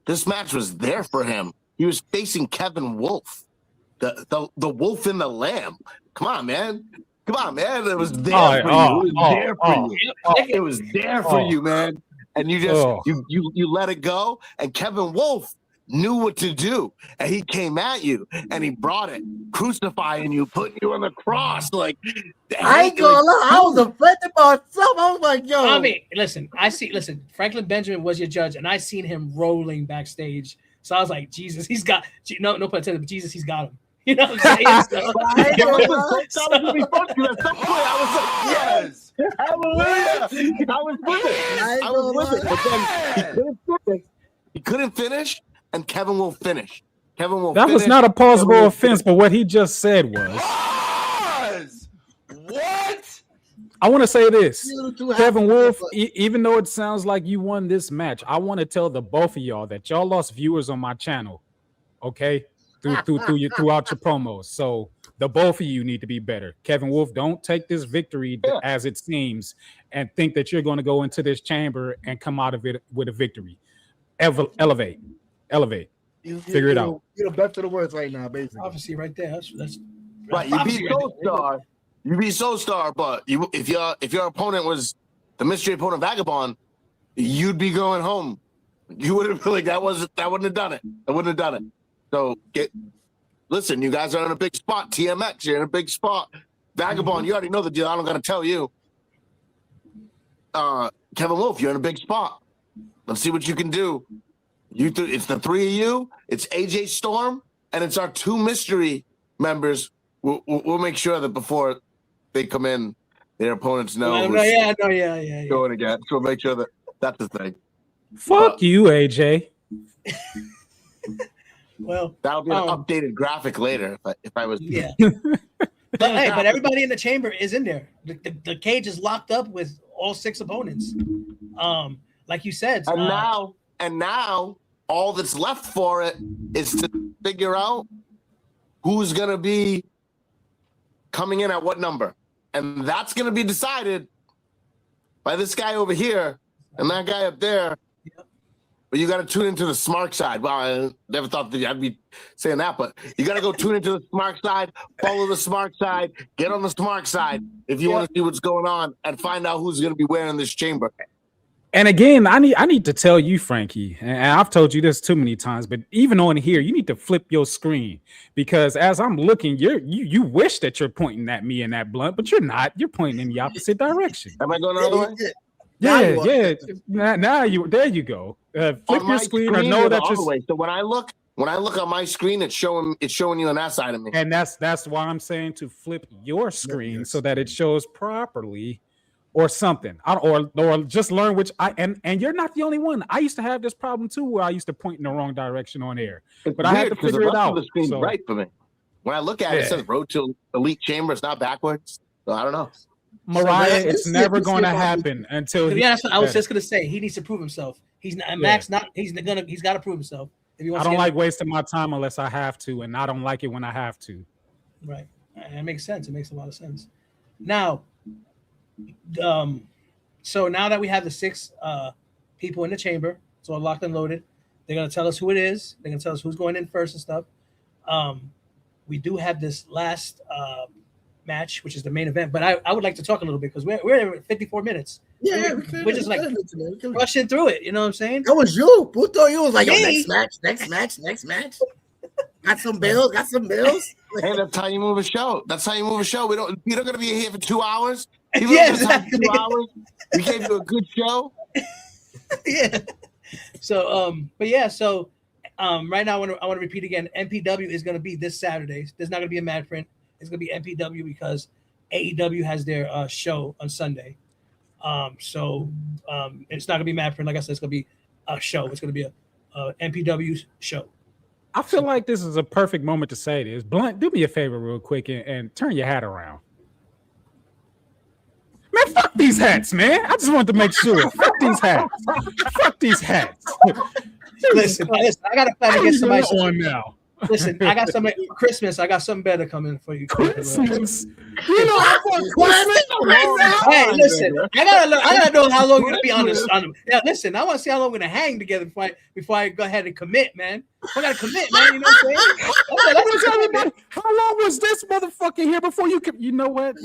there for him. He was facing Kevin Wolf, the wolf in the lamb. Come on, man. It was there for you. It was there for you, man. And you just you let it go. And Kevin Wolf knew what to do, and he came at you, and he brought it, crucifying you, putting you on the cross. Like I ain't gonna lie, I was offended by myself. I was like, yo. I mean, listen, Franklin Benjamin was your judge, and I seen him rolling backstage. So I was like, Jesus, he's got no pun intended, but Jesus, he's got him. You know what I'm saying? I was like, yes, hallelujah. I was with it. But then he couldn't finish. And Kevin will finish. That was not a plausible offense, but what he just said was. What? I want to say this. Kevin Wolf, even though it sounds like you won this match, I want to tell the both of y'all that y'all lost viewers on my channel. Okay? Throughout your promos. So the both of you need to be better. Kevin Wolf, don't take this victory as it seems and think that you're going to go into this chamber and come out of it with a victory. Elevate. Figure it out. You're the best of the words right now, basically. Obviously, right there. That's right. You beat Soulstar. You beat Soulstar, but if your opponent was the mystery opponent Vagabond, you'd be going home. You would have like that wouldn't have done it. I wouldn't have done it. So listen, you guys are in a big spot. TMX, you're in a big spot. Vagabond, you already know the deal. I don't gotta tell you. Kevin Wolf, you're in a big spot. Let's see what you can do. It's the three of you. It's AJ Storm, and it's our two mystery members. We'll make sure that before they come in, their opponents know. Yeah. Going again. So we'll make sure that that's the thing. Fuck you, AJ. Well, that'll be an updated graphic later if I was. Yeah. but everybody in the chamber is in there. The cage is locked up with all 6 opponents. Like you said, and now all that's left for it is to figure out who's going to be coming in at what number. And that's going to be decided by this guy over here and that guy up there. Yep. But you got to tune into the smart side. Well, I never thought that I'd be saying that, but you got to go tune into the smart side, follow the smart side, get on the smart side if you want to see what's going on and find out who's going to be wearing this chamber. And again, I need to tell you, Frankie, and I've told you this too many times, but even on here, you need to flip your screen because as I'm looking, you wish that you're pointing at me in that blunt, but you're not. You're pointing in the opposite direction. Am I going the other way? Yeah. Now there you go. Flip your screen or know that you're. Way. So when I look on my screen, it's showing you on that side of me. And that's why I'm saying to flip your screen so that it shows properly. Or something, or just learn which and you're not the only one. I used to have this problem too, where I used to point in the wrong direction on air, but I had to figure it out. The screen's right for me. When I look at it, it says "Road to Elite Chamber." It's not backwards, so I don't know. Mariah, it's never going to happen until. To be honest, I was just going to say he needs to prove himself. He's not Max. He's got to prove himself. If he wants I don't like wasting my time unless I have to, and I don't like it when I have to. Right, it makes sense. It makes a lot of sense. Now. So now that we have the 6 people in the chamber, it's all locked and loaded. They're gonna tell us who it is. They're gonna tell us who's going in first and stuff. We do have this last match, which is the main event. But I would like to talk a little bit because we're at 54 minutes. Yeah, we're just like rushing through it. You know what I'm saying? That was you. Who thought you was like, yo, next match? Got some bills. Hey, that's how you move a show. You're not gonna be here for 2 hours. Yeah, exactly. 2 hours. We gave you a good show. Yeah. So, but yeah, so right now I want to repeat again. MPW is going to be this Saturday. There's not going to be a Mad Print. It's going to be MPW because AEW has their show on Sunday. So it's not going to be Mad Print. Like I said, it's going to be a show. It's going to be a MPW show. I feel like this is a perfect moment to say this. Blunt, do me a favor real quick and turn your hat around. Man, fuck these hats, man. I just wanted to make sure. Fuck these hats. Listen, I got a plan to get somebody on now. Listen, I got something for Christmas. I got something better coming for you. Christmas. You know, I want Christmas. Hey, listen, I gotta know how long you're gonna be on this. Yeah, listen, I want to see how long we're gonna hang together before I go ahead and commit, man. I gotta commit, man. You know what I'm saying? How long was this motherfucker here before you could? You know what?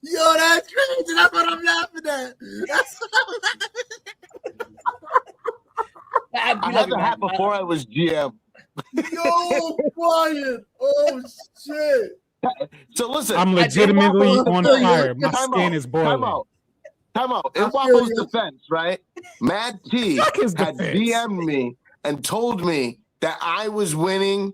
Yo, that's crazy. That's what I'm laughing at. I had the hat before I was GM. Yo, Brian. Oh shit. So listen, I'm legitimately on fire. My skin is boiling. Time out. In Waffle's defense, right? Mad T had DM'd me and told me that I was winning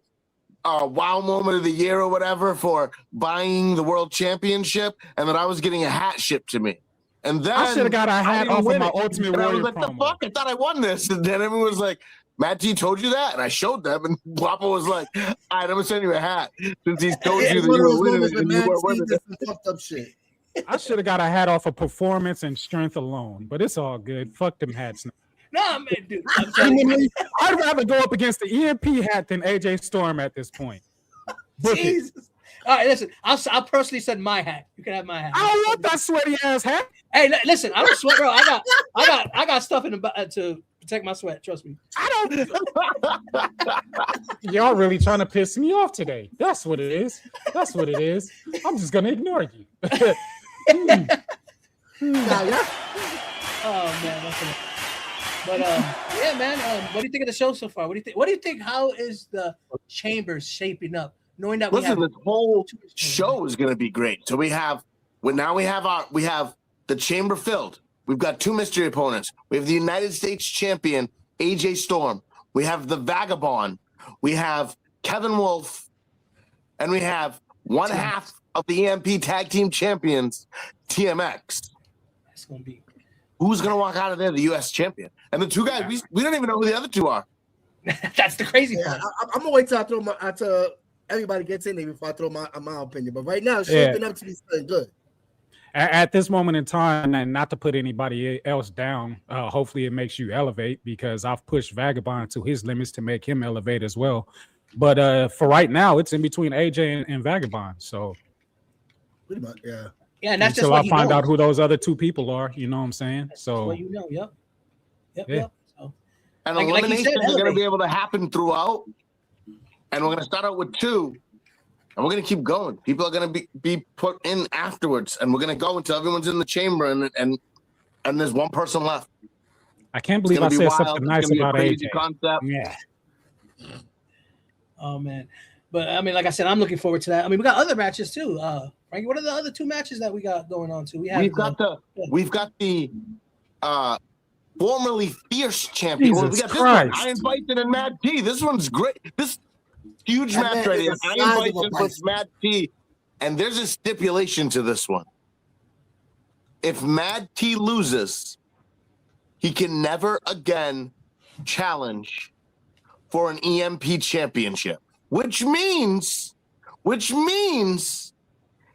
wow moment of the year or whatever for buying the world championship, and that I was getting a hat shipped to me. And then I should have got a hat off of my Ultimate Warrior. I was like, promo. the fuck? I thought I won this. And then everyone was like, Matt T told you that? And I showed them, and Guapo was like, all right, I'm going to send you a hat since he's told you that you were winning and you were winning. Fucked up shit. I should have got a hat off of performance and strength alone, but it's all good. Fuck them hats. Nah, man, dude. I'm telling you. I'd rather go up against the EMP hat than AJ Storm at this point. Jesus. All right, listen. I'll personally send my hat. You can have my hat. I don't want that sweaty ass hat. Hey, listen. I don't sweat, bro. I got stuff in the to protect my sweat. Trust me. I don't. Y'all really trying to piss me off today. That's what it is. I'm just gonna ignore you. Oh man, that's it. But yeah, man. What do you think of the show so far? What do you think? How is the Chambers shaping up? Knowing that this whole show is going to be great. So we have the chamber filled. We've got 2 mystery opponents. We have the United States champion AJ Storm. We have the Vagabond. We have Kevin Wolf, and we have one half of the EMP Tag Team Champions, TMX. That's going to be. Who's going to walk out of there the U.S. champion? And the 2 guys, we don't even know who the other 2 are. That's the crazy part. I'm gonna wait till I throw my everybody gets in there before I throw my opinion. But right now, it's shaping up to be good. At this moment in time, and not to put anybody else down, hopefully it makes you elevate, because I've pushed Vagabond to his limits to make him elevate as well. But for right now, it's in between AJ and Vagabond. So pretty much, yeah. Yeah, and that's until just what I find out who those other 2 people are, you know what I'm saying? That's so what you know, yep. So, and elimination is going to be able to happen throughout. And we're going to start out with 2, and we're going to keep going. People are going to be put in afterwards, and we're going to go until everyone's in the chamber, and there's 1 person left. I can't believe I said something nice about AJ. Concept. Yeah. Oh man, but I mean, like I said, I'm looking forward to that. I mean, we got other matches too. Frankie, what are the other 2 matches that we got going on too? We've got the formerly Fierce champion. Jesus we got Christ. this one, Iron Bison and Mad T. This one's great. This huge match right here. Iron Bison versus Mad T. And there's a stipulation to this one. If Mad T loses, he can never again challenge for an EMP championship, which means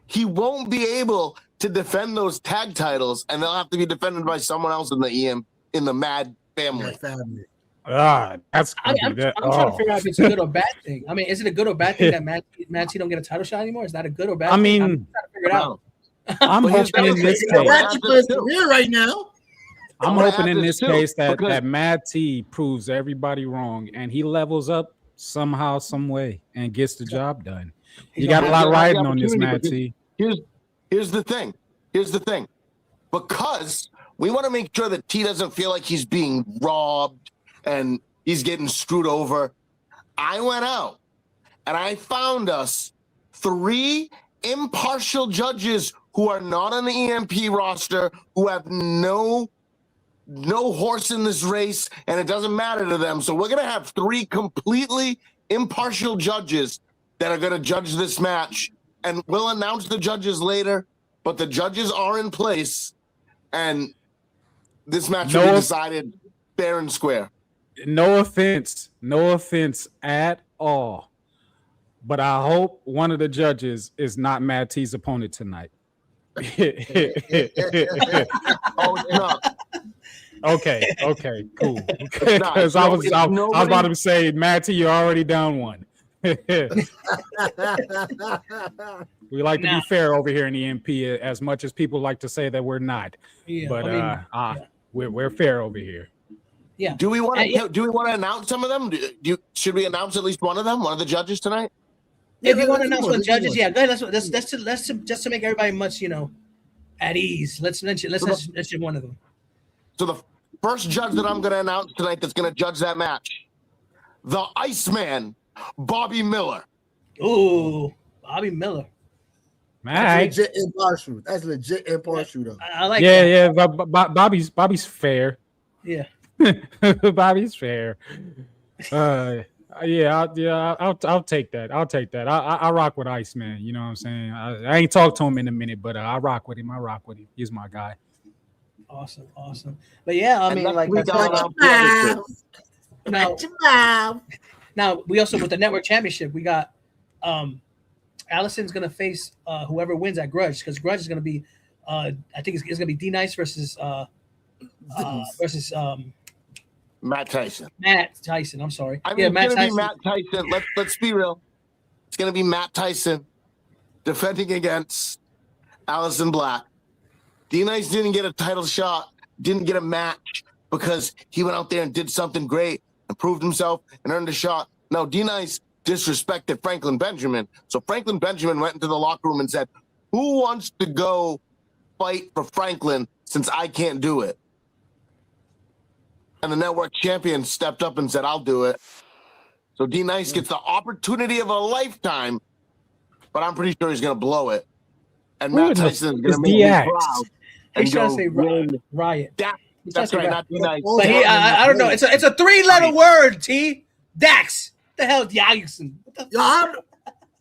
he won't be able to defend those tag titles, and they'll have to be defended by someone else in the Mad family. That's I'm trying to figure out if it's a good or bad thing. I mean, is it a good or bad thing that Mad T don't get a title shot anymore? Is that a good or bad thing? I mean, I'm trying to figure it out. I'm hoping in this case. Career right now. I'm hoping in this case that Mad T proves everybody wrong and he levels up somehow, some way, and gets the job done. You got a lot riding on this, Mad T. Here's the thing. Because we want to make sure that T doesn't feel like he's being robbed and he's getting screwed over. I went out and I found us 3 impartial judges who are not on the EMP roster, who have no horse in this race, and it doesn't matter to them. So we're going to have 3 completely impartial judges that are going to judge this match. And we'll announce the judges later, but the judges are in place, and this match will be decided fair and square. No offense at all, but I hope one of the judges is not Mad T's opponent tonight. Oh, no. Okay, cool. Because I was about to say, Mad T, you're already down one. We like to be fair over here in the MP, as much as people like to say that we're not. Yeah, but we're fair over here. Yeah. Do we want to announce some of them? Should we announce at least one of them, one of the judges tonight? If you want to announce one judges, yeah, go ahead. That's just to make everybody much at ease. Let's mention one of them. So the first judge that I'm going to announce tonight that's going to judge that match, the Iceman, Bobby Miller. Ooh, Bobby Miller. That's legit impartial. Though. I like. Yeah. Bobby's fair. Yeah. Bobby's fair. I'll take that. I rock with Iceman. You know what I'm saying? I ain't talked to him in a minute, but I rock with him. He's my guy. Awesome. But yeah, I mean, like now we also with the network championship, we got Allison's gonna face whoever wins at Grudge, because Grudge is gonna be I think it's gonna be D Nice versus Matt Tyson. I'm sorry. I mean, it's gonna be Matt Tyson. Let's be real. It's gonna be Matt Tyson defending against Allison Black. D Nice didn't get a title shot, didn't get a match because he went out there and did something great and proved himself and earned a shot. No, D Nice disrespected Franklin Benjamin. So Franklin Benjamin went into the locker room and said, "Who wants to go fight for Franklin since I can't do it?" And the network champion stepped up and said, "I'll do it." So D Nice gets the opportunity of a lifetime, but I'm pretty sure he's going to blow it. And Matt Tyson is going to make me proud. He's trying to say Riot. That's right, not D Nice. But I don't know. It's a 3-letter word, T. Dax. What the hell, Jackson?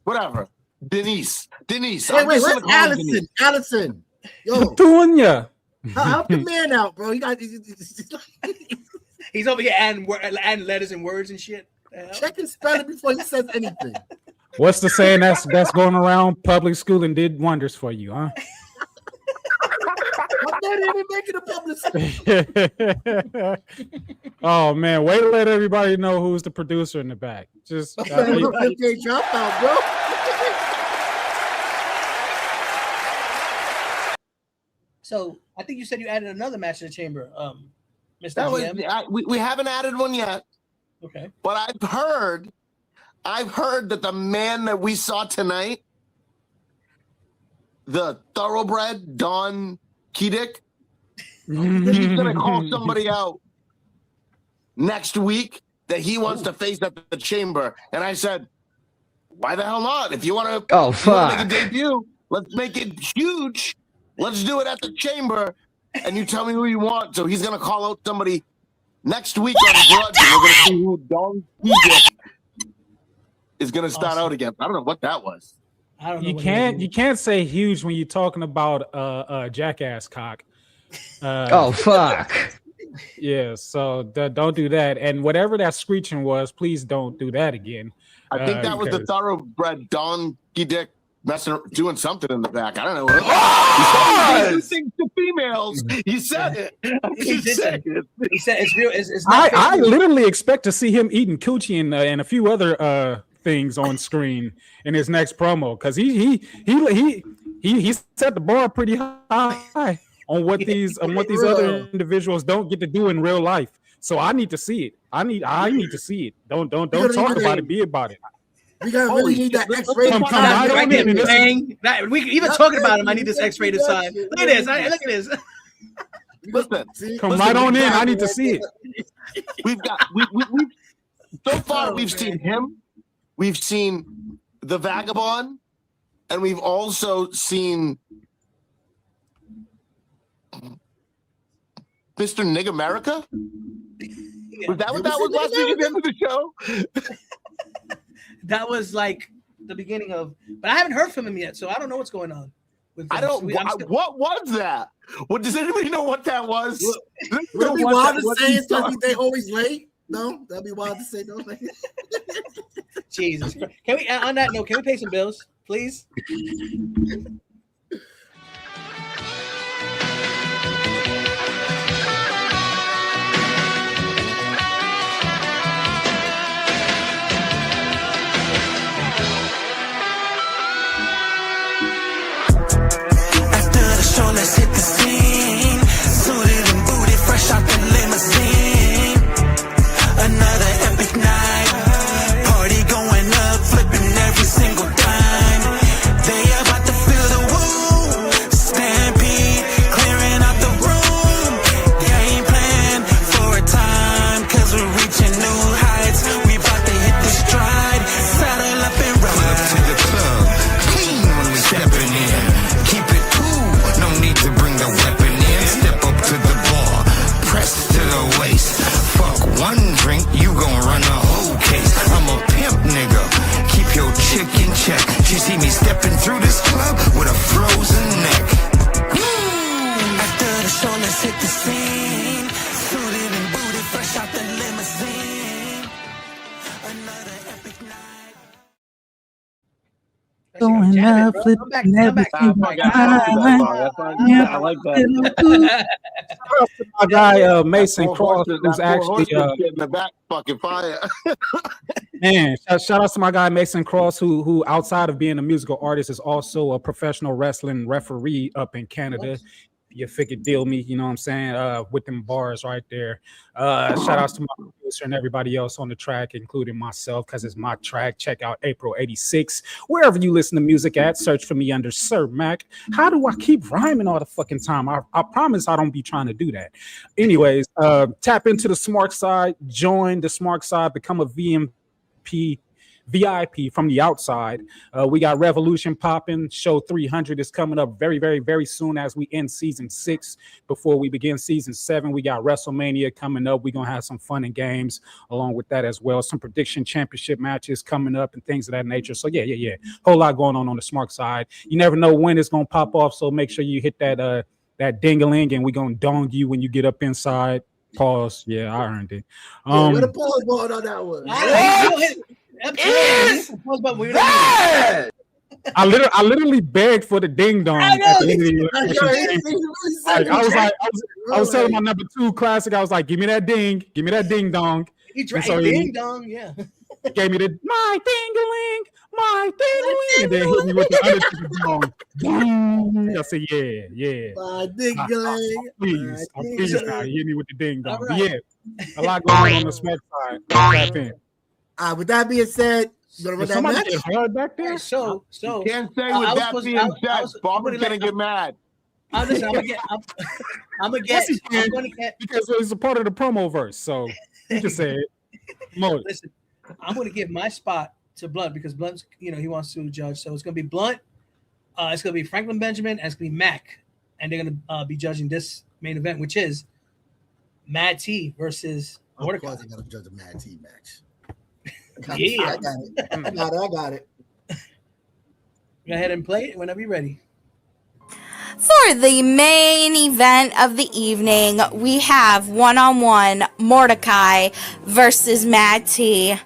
Whatever. Denise. Wait, where's Allison? Allison. Yo. Tunya. Help the man out, bro. He's over here adding letters and words and shit. Check his spelling before he says anything. What's the saying that's going around? Public schooling did wonders for you, huh? I'm not even making a public school. Oh man, way to let everybody know who's the producer in the back. Just dropout, bro. So I think you said you added another match to the chamber, Mr. GM. We haven't added one yet. Okay. But I've heard that the man that we saw tonight, the thoroughbred Don Kedick, he's gonna call somebody out next week that he wants to face at the chamber. And I said, why the hell not? If you want to make a debut, let's make it huge. Let's do it at the chamber, and you tell me who you want. So he's gonna call out somebody next week on Grudge, and we're gonna see who Don Kedick is gonna start out against. I don't know what that was. I don't know. You can't say huge when you're talking about jackass cock. Yeah, so don't do that. And whatever that screeching was, please don't do that again. I think that was the thoroughbred Don Kedick doing something in the back. I don't know what. He said things to females. He said it. He said it's real. It's not I literally expect to see him eating coochie and a few other things on screen in his next promo, because he set the bar pretty high on what these other individuals don't get to do in real life. So I need to see it. I need to see it. Don't talk about it. Be about it. We gotta really need that X-rated Come right on in. We even talking about him. I need this X-rated side. Look at this. Look at this. Listen, Come right on in. I need to see it. We've so far we've seen him, we've seen the Vagabond, and we've also seen Mr. Nig America. Was that what that was last week at the end of the show? That was like the beginning of, but I haven't heard from him yet, so I don't know what's going on. What was that? What does anybody know what that was? Would it be wild to say it's because they always late? No, that'd be wild to say no. Jesus, can we? On that note, can we pay some bills, please? Let's hit the scene. Suited and booted, fresh out the limousine. Another epic night. Party going up, flipping every single dime. They about to feel the woo. Stampede, clearing out the room. Game plan for a time, cause we're reaching new heights. We about to hit the stride. Saddle up and ride. Pull up to the club, clean when we stepping in. Keep it cool. No need to bring the weapon in. Step up to the bar, press to the waist. Fuck one drink, you gon' run a whole case. I'm a pimp nigga, keep your chick in check. She see me stepping through this club with a frozen neck. After the show, let's hit the scene. Suited and booted, fresh out the limousine. Another epic night. Going up, flipping everything. I like that. Shout out to my guy Mason Cross, who's actually in the back fucking fire. man. Shout out to my guy Mason Cross, who outside of being a musical artist is also a professional wrestling referee up in Canada. You figure deal me, you know what I'm saying? With them bars right there. Shout outs to my producer and everybody else on the track, including myself, because it's my track. Check out April 86. Wherever you listen to music at, search for me under Sir Mac. How do I keep rhyming all the fucking time? I promise I don't be trying to do that. Anyways, tap into the smart side, join the smart side, become a VIP from the outside. We got Revolution popping. Show 300 is coming up very, very, very soon as we end season 6. Before we begin season 7, we got WrestleMania coming up. We're going to have some fun and games along with that as well. Some prediction championship matches coming up and things of that nature. So yeah. Whole lot going on the smart side. You never know when it's going to pop off. So make sure you hit that ding-a-ling and we're going to dong you when you get up inside. Pause. Yeah, I earned it. Where the pause button on that one? I literally begged for the ding dong. I was telling my number 2 classic. I was like, give me that ding dong. He drank ding dong, yeah. Gave me the my ding-a-ling, and then hit me with the other dong. I said, yeah. My ding-a-ling. Please now, hit me with the ding dong. Right. Yeah, a lot going on the smart side. Tap in. With that being said, you gonna run that match? Get hard back there? So you can't say with that being said, Bobby's gonna get mad. I'm gonna get because it's a part of the promo verse. So you can say it. Listen, I'm gonna give my spot to Blunt because Blunt's, he wants to judge. So it's gonna be Blunt. It's gonna be Franklin Benjamin, and it's gonna be Mac, and they're gonna be judging this main event, which is Mad T versus Mordecai. Of course, they're gonna judge a Mad T match. Yeah, I got it. Go ahead and play it whenever you're ready. For the main event of the evening, we have one-on-one Mordecai versus Mad T.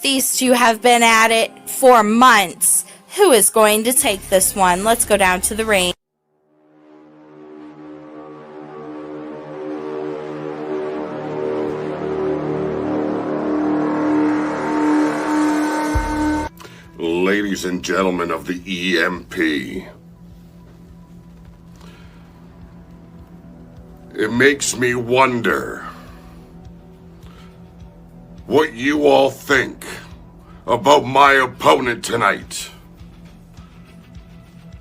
These two have been at it for months. Who is going to take this one? Let's go down to the ring. Ladies and gentlemen of the EMP, makes me wonder what you all think about my opponent tonight.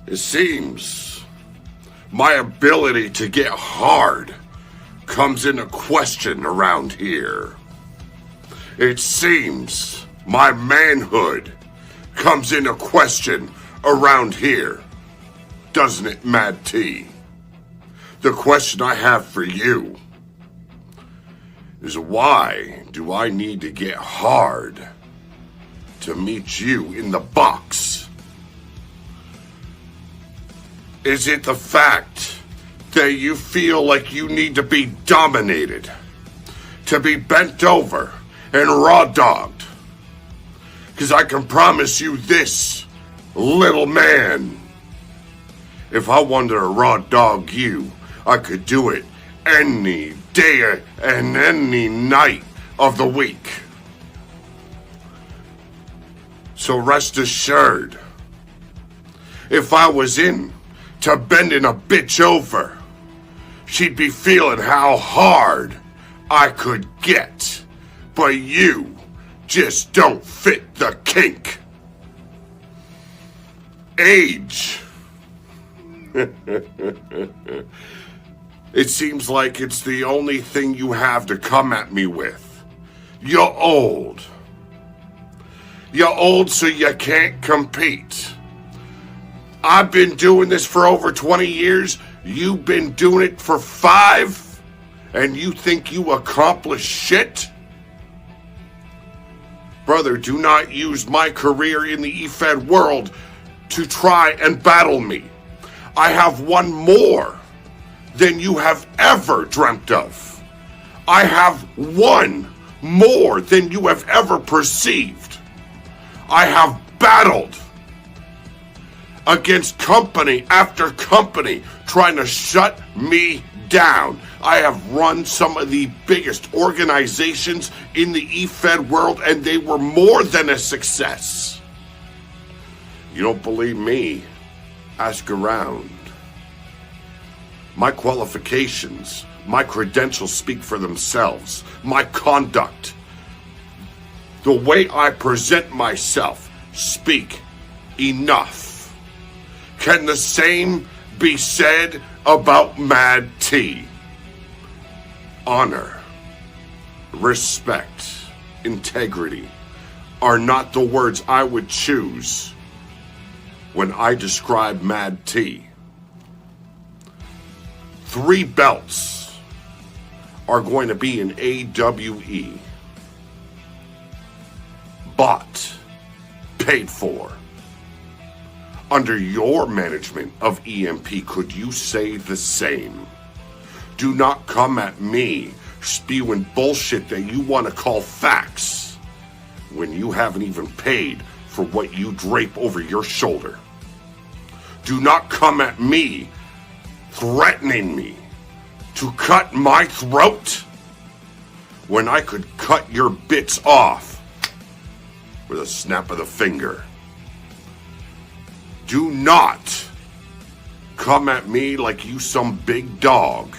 It seems my ability to get hard comes into question around here. It seems my manhood comes into question around here. Doesn't it, Mad T? The question I have for you is, why do I need to get hard to meet you in the box? Is it the fact that you feel like you need to be dominated, to be bent over and raw dogged? Because I can promise you this, little man, if I wanted to raw dog you, I could do it any day and any night of the week. So rest assured, if I was in to bending a bitch over, she'd be feeling how hard I could get. But you just don't fit the kink. Age. It seems like it's the only thing you have to come at me with. You're old. You're old, so you can't compete. I've been doing this for over 20 years. You've been doing it for 5, and you think you accomplish shit? Brother, do not use my career in the EFED world to try and battle me. I have won more than you have ever dreamt of. I have won more than you have ever perceived. I have battled against company after company trying to shut me down. I have run some of the biggest organizations in the EFED world, and they were more than a success. You don't believe me? Ask around. My qualifications, my credentials speak for themselves. My conduct, the way I present myself, speak enough. Can the same be said about Mad T? Honor, respect, integrity are not the words I would choose when I describe Mad T. 3 belts are going to be in AWE. Bought, paid for. Under your management of EMP, could you say the same? Do not come at me spewing bullshit that you want to call facts when you haven't even paid for what you drape over your shoulder. Do not come at me threatening me to cut my throat when I could cut your bits off with a snap of the finger. Do not come at me like you some big dog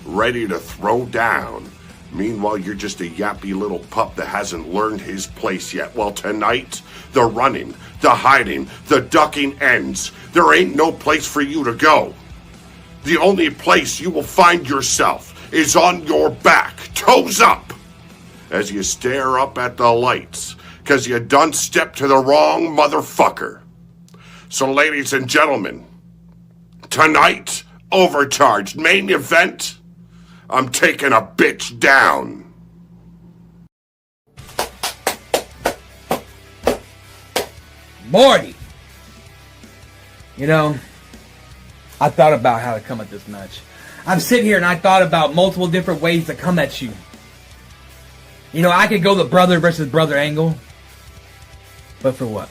ready to throw down. Meanwhile, you're just a yappy little pup that hasn't learned his place yet. Well, tonight, the running, the hiding, the ducking ends. There ain't no place for you to go. The only place you will find yourself is on your back, toes up, as you stare up at the lights, because you done stepped to the wrong motherfucker. So, ladies and gentlemen, tonight, overcharged main event, I'm taking a bitch down. Morty! You know, I thought about how to come at this match. I'm sitting here and I thought about multiple different ways to come at you. You know, I could go the brother versus brother angle. But for what?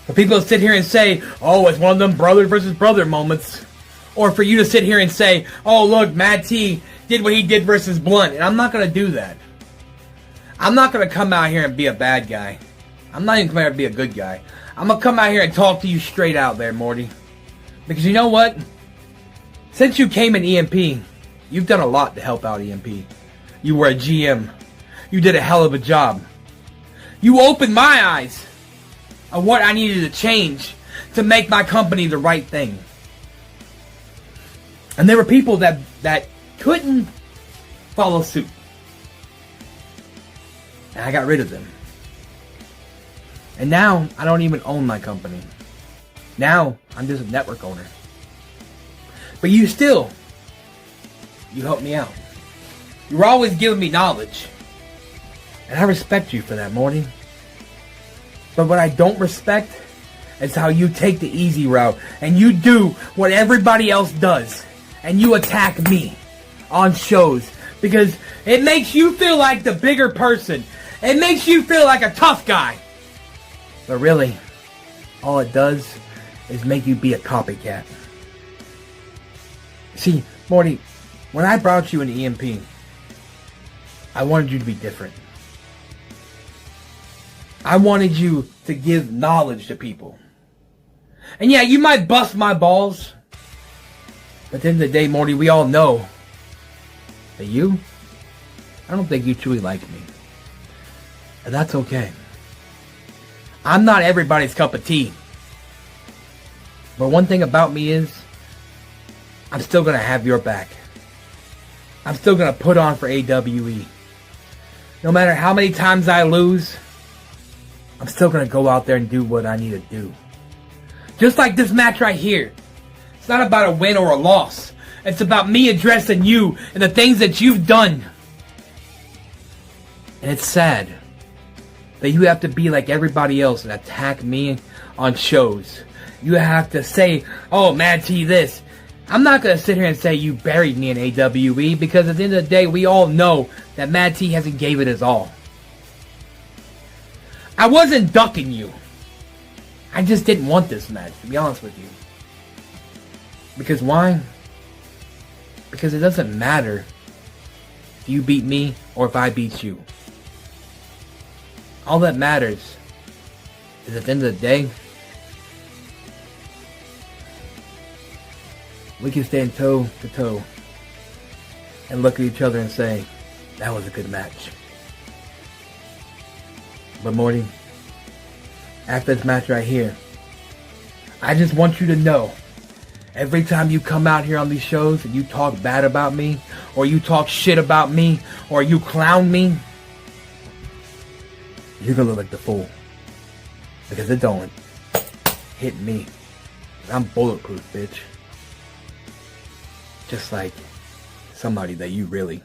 For people to sit here and say, oh, it's one of them brother versus brother moments. Or for you to sit here and say, oh, look, Mad T did what he did versus Blunt. And I'm not going to do that. I'm not going to come out here and be a bad guy. I'm not even coming out here to be a good guy. I'm going to come out here and talk to you straight out there, Morty. Because you know what? Since you came in EMP, You've done a lot to help out EMP. You were a GM. You did a hell of a job. You opened my eyes on what I needed to change to make my company the right thing. And there were people that couldn't follow suit. And I got rid of them. And now I don't even own my company. Now I'm just a network owner. But you helped me out. You were always giving me knowledge. And I respect you for that, Morty. But what I don't respect is how you take the easy route and you do what everybody else does. And you attack me on shows because it makes you feel like the bigger person. It makes you feel like a tough guy. But really, all it does is make you be a copycat. See, Morty, when I brought you into EMP, I wanted you to be different. I wanted you to give knowledge to people. And yeah, you might bust my balls. But at the end of the day, Morty, we all know that I don't think you truly like me. And that's okay. I'm not everybody's cup of tea. But one thing about me is, I'm still going to have your back. I'm still going to put on for AWE. No matter how many times I lose, I'm still going to go out there and do what I need to do. Just like this match right here. It's not about a win or a loss. It's about me addressing you and the things that you've done. And it's sad that you have to be like everybody else and attack me on shows. You have to say, oh, Mad T this. I'm not going to sit here and say you buried me in AWE because at the end of the day, we all know that Mad T hasn't gave it his all. I wasn't ducking you. I just didn't want this match, to be honest with you. Because why? Because it doesn't matter if you beat me or if I beat you. All that matters is at the end of the day, we can stand toe to toe and look at each other and say, that was a good match. But Morty, after this match right here, I just want you to know, every time you come out here on these shows and you talk bad about me, or you talk shit about me, or you clown me, you're gonna look like the fool. Because it don't hit me. I'm bulletproof, bitch. Just like somebody that you really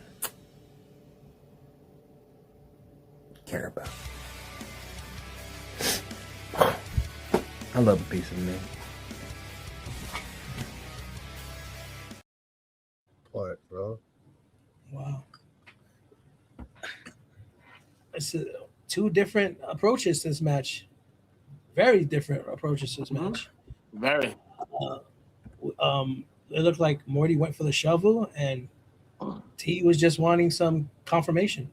care about. I love a piece of me. What, bro? Wow. It's two different approaches to this match. Very different approaches to this match. Very. It looked like Morty went for the shovel and T was just wanting some confirmation.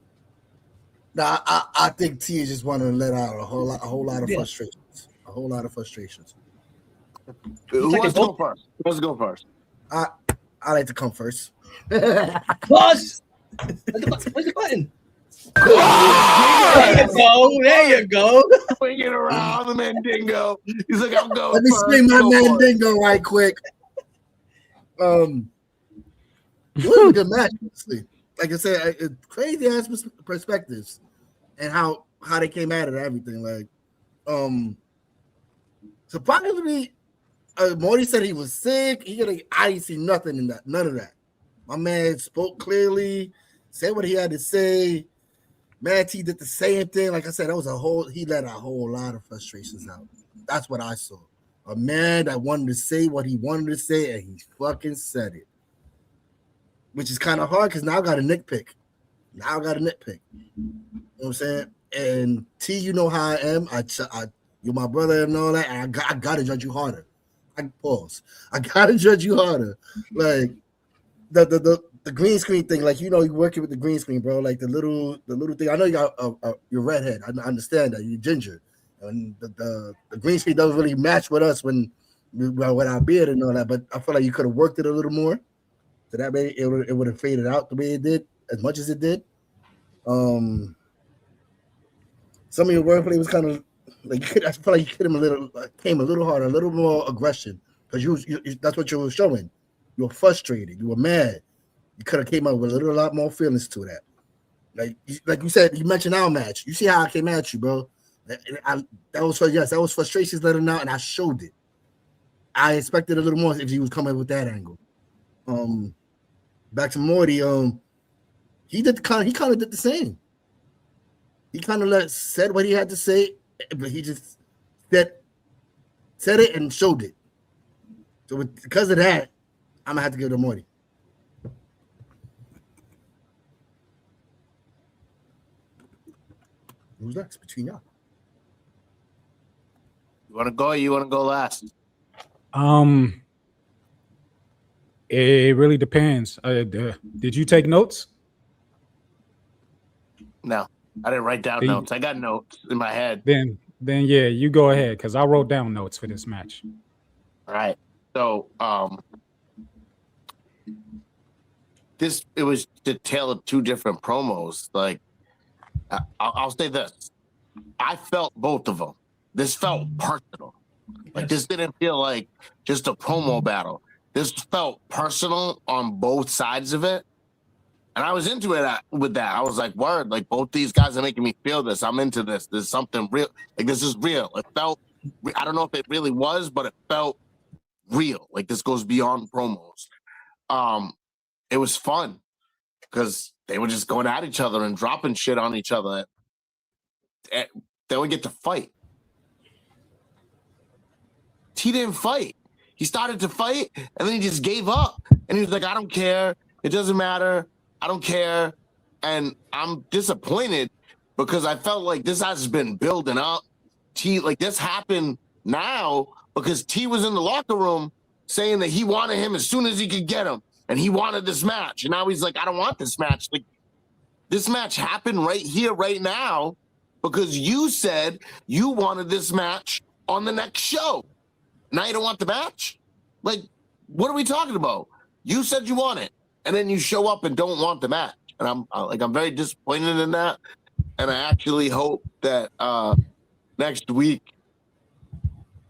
Nah, I think T is just wanting to let out a whole lot of frustrations. A whole lot of frustrations. Who wants to go first? Who wants to go first? I like to come first. Plus, where's the button? There you go. There you go. Swing it around the Mandingo. He's like, I'm going. Let me swing my Mandingo right quick. It was a good match, honestly. Like I said, crazy ass perspectives and how they came at it and everything. Like, surprisingly, Morty said he was sick. I didn't see nothing in that. None of that. My man spoke clearly, said what he had to say. Mad T did the same thing. Like I said, he let a whole lot of frustrations out. That's what I saw. A man that wanted to say what he wanted to say, and he fucking said it. Which is kind of hard because now I got a nitpick. You know what I'm saying? And T, you know how I am. You're my brother and all that. And I gotta judge you harder. I gotta judge you harder. Like the green screen thing. Like, you know, you're working with the green screen, bro. Like the little thing. I know you got you're redhead. I understand that you're ginger, and the green screen doesn't really match with us with our beard and all that. But I feel like you could have worked it a little more. after that, maybe it would have faded out the way it did, as much as it did. Some of your wordplay was kind of like I feel like you hit him a little, came a little harder, a little more aggression, because you that's what you were showing. You were frustrated, you were mad. You could have came out with a lot more feelings to that. Like you said, you mentioned our match. You see how I came at you, bro. That was frustrations letting out, and I showed it. I expected a little more if he was coming with that angle. Back to Morty. He kind of did the same. He kind of said what he had to say, but he just said it and showed it. So because of that, I'm gonna have to give it to Morty. Who's next between y'all? You want to go? Or you want to go last? It really depends. Did you take notes? No, I didn't write down notes. I got notes in my head. Then yeah, you go ahead, because I wrote down notes for this match. All right. So it was the tale of two different promos. Like I'll say this. I felt both of them. This felt personal. Like this didn't feel like just a promo battle. This felt personal on both sides of it. And I was into it with that. I was like, word, like both these guys are making me feel this. I'm into this. There's something real. Like this is real. It felt, I don't know if it really was, but it felt real. Like this goes beyond promos. It was fun because they were just going at each other and dropping shit on each other. They would get to fight. He didn't fight. He started to fight and then he just gave up. And he was like, I don't care. It doesn't matter. I don't care. And I'm disappointed because I felt like this has been building up. Like this happened now because T was in the locker room saying that he wanted him as soon as he could get him. And he wanted this match. And now he's like, I don't want this match. Like this match happened right here, right now, because you said you wanted this match on the next show. Now you don't want the match? Like, what are we talking about? You said you want it, and then you show up and don't want the match. And I'm very disappointed in that. And I actually hope that next week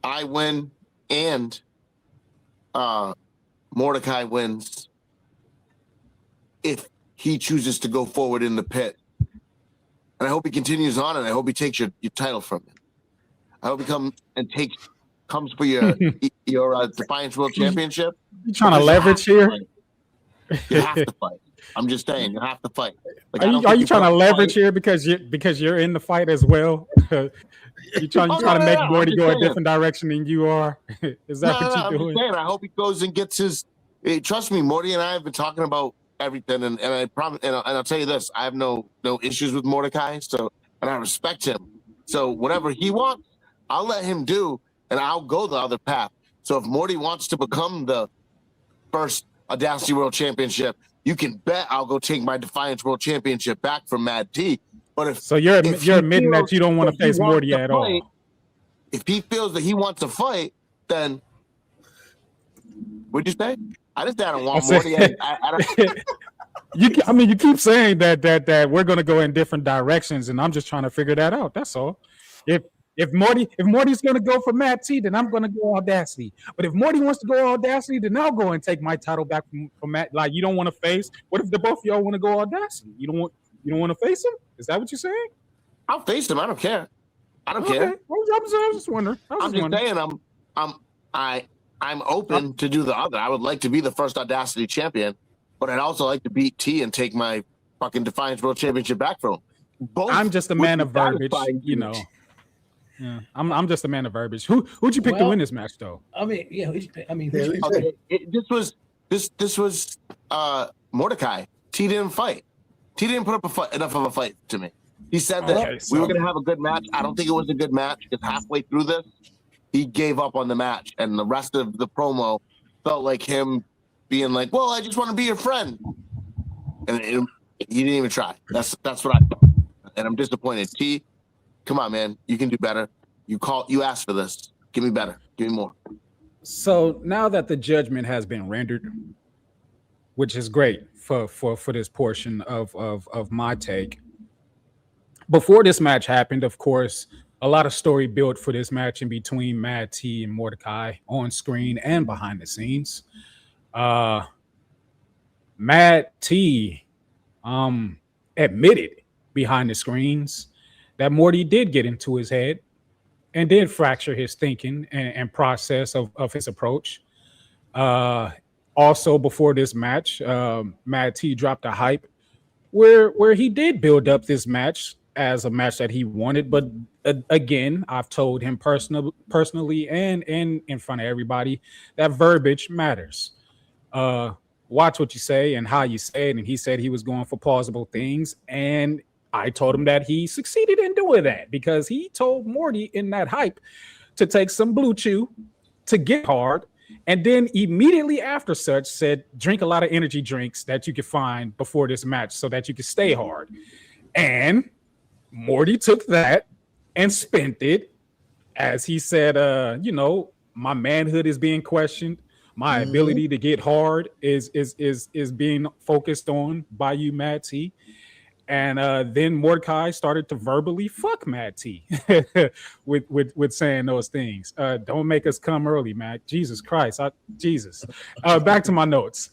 I win and Mordecai wins if he chooses to go forward in the pit. And I hope he continues on, and I hope he takes your title from him. I hope he comes for your Defiance World Championship. You trying to leverage here? You have to fight. I'm just saying, you have to fight. Like, are you trying to leverage here because you're in the fight as well? you trying to make Morty go a different direction than you are? Is that what you're doing? I'm just saying, I hope he goes and gets his. Trust me, Morty and I have been talking about everything, and I promise. And I'll tell you this: I have no issues with Mordecai, and I respect him. So whatever he wants, I'll let him do, and I'll go the other path. So if Morty wants to become the first Audacity World Championship, you can bet I'll go take my Defiance World Championship back from Mad T. But if you're admitting that you don't want to face Morty at all. If he feels that he wants to fight, then what'd you say? I just don't want Morty. You keep saying that we're going to go in different directions, and I'm just trying to figure that out. That's all. If Morty's going to go for Matt T, then I'm going to go Audacity. But if Morty wants to go Audacity, then I'll go and take my title back from Matt. Like, you don't want to face. What if the both of y'all want to go Audacity? You don't want to face him? Is that what you're saying? I'll face him. I don't care. I don't care. I was just wondering. I'm just saying I'm open to do the other. I would like to be the first Audacity champion, but I'd also like to beat T and take my fucking Defiance World Championship back from him. Both. I'm just a man of verbiage, you know. Yeah, I'm just a man of verbiage. Who'd you pick to win this match, though? Okay, this was Mordecai. T didn't fight. T didn't put up enough of a fight to me. He said that we were going to have a good match. I don't think it was a good match because halfway through this, he gave up on the match, and the rest of the promo felt like him being like, "Well, I just want to be your friend," and he didn't even try. That's what I thought, and I'm disappointed. T, come on, man, you can do better. You asked for this. Give me better. Give me more. So now that the judgment has been rendered, which is great for this portion of my take. Before this match happened, of course, a lot of story built for this match in between Mad T and Mordecai on screen and behind the scenes. Mad T admitted behind the screens that Morty did get into his head and did fracture his thinking and process of his approach. Also, before this match, Mad T dropped a hype where he did build up this match as a match that he wanted, but again, I've told him personally and in front of everybody that verbiage matters. Watch what you say and how you say it. And he said he was going for plausible things, and I told him that he succeeded in doing that because he told Morty in that hype to take some blue chew to get hard. And then immediately after such said, drink a lot of energy drinks that you could find before this match so that you could stay hard. And Morty took that and spent it, as he said, my manhood is being questioned. My ability to get hard is being focused on by you, Mad T. And then Mordecai started to verbally fuck Mad T with saying those things. Don't make us come early, Mac. Jesus Christ. Jesus. Back to my notes.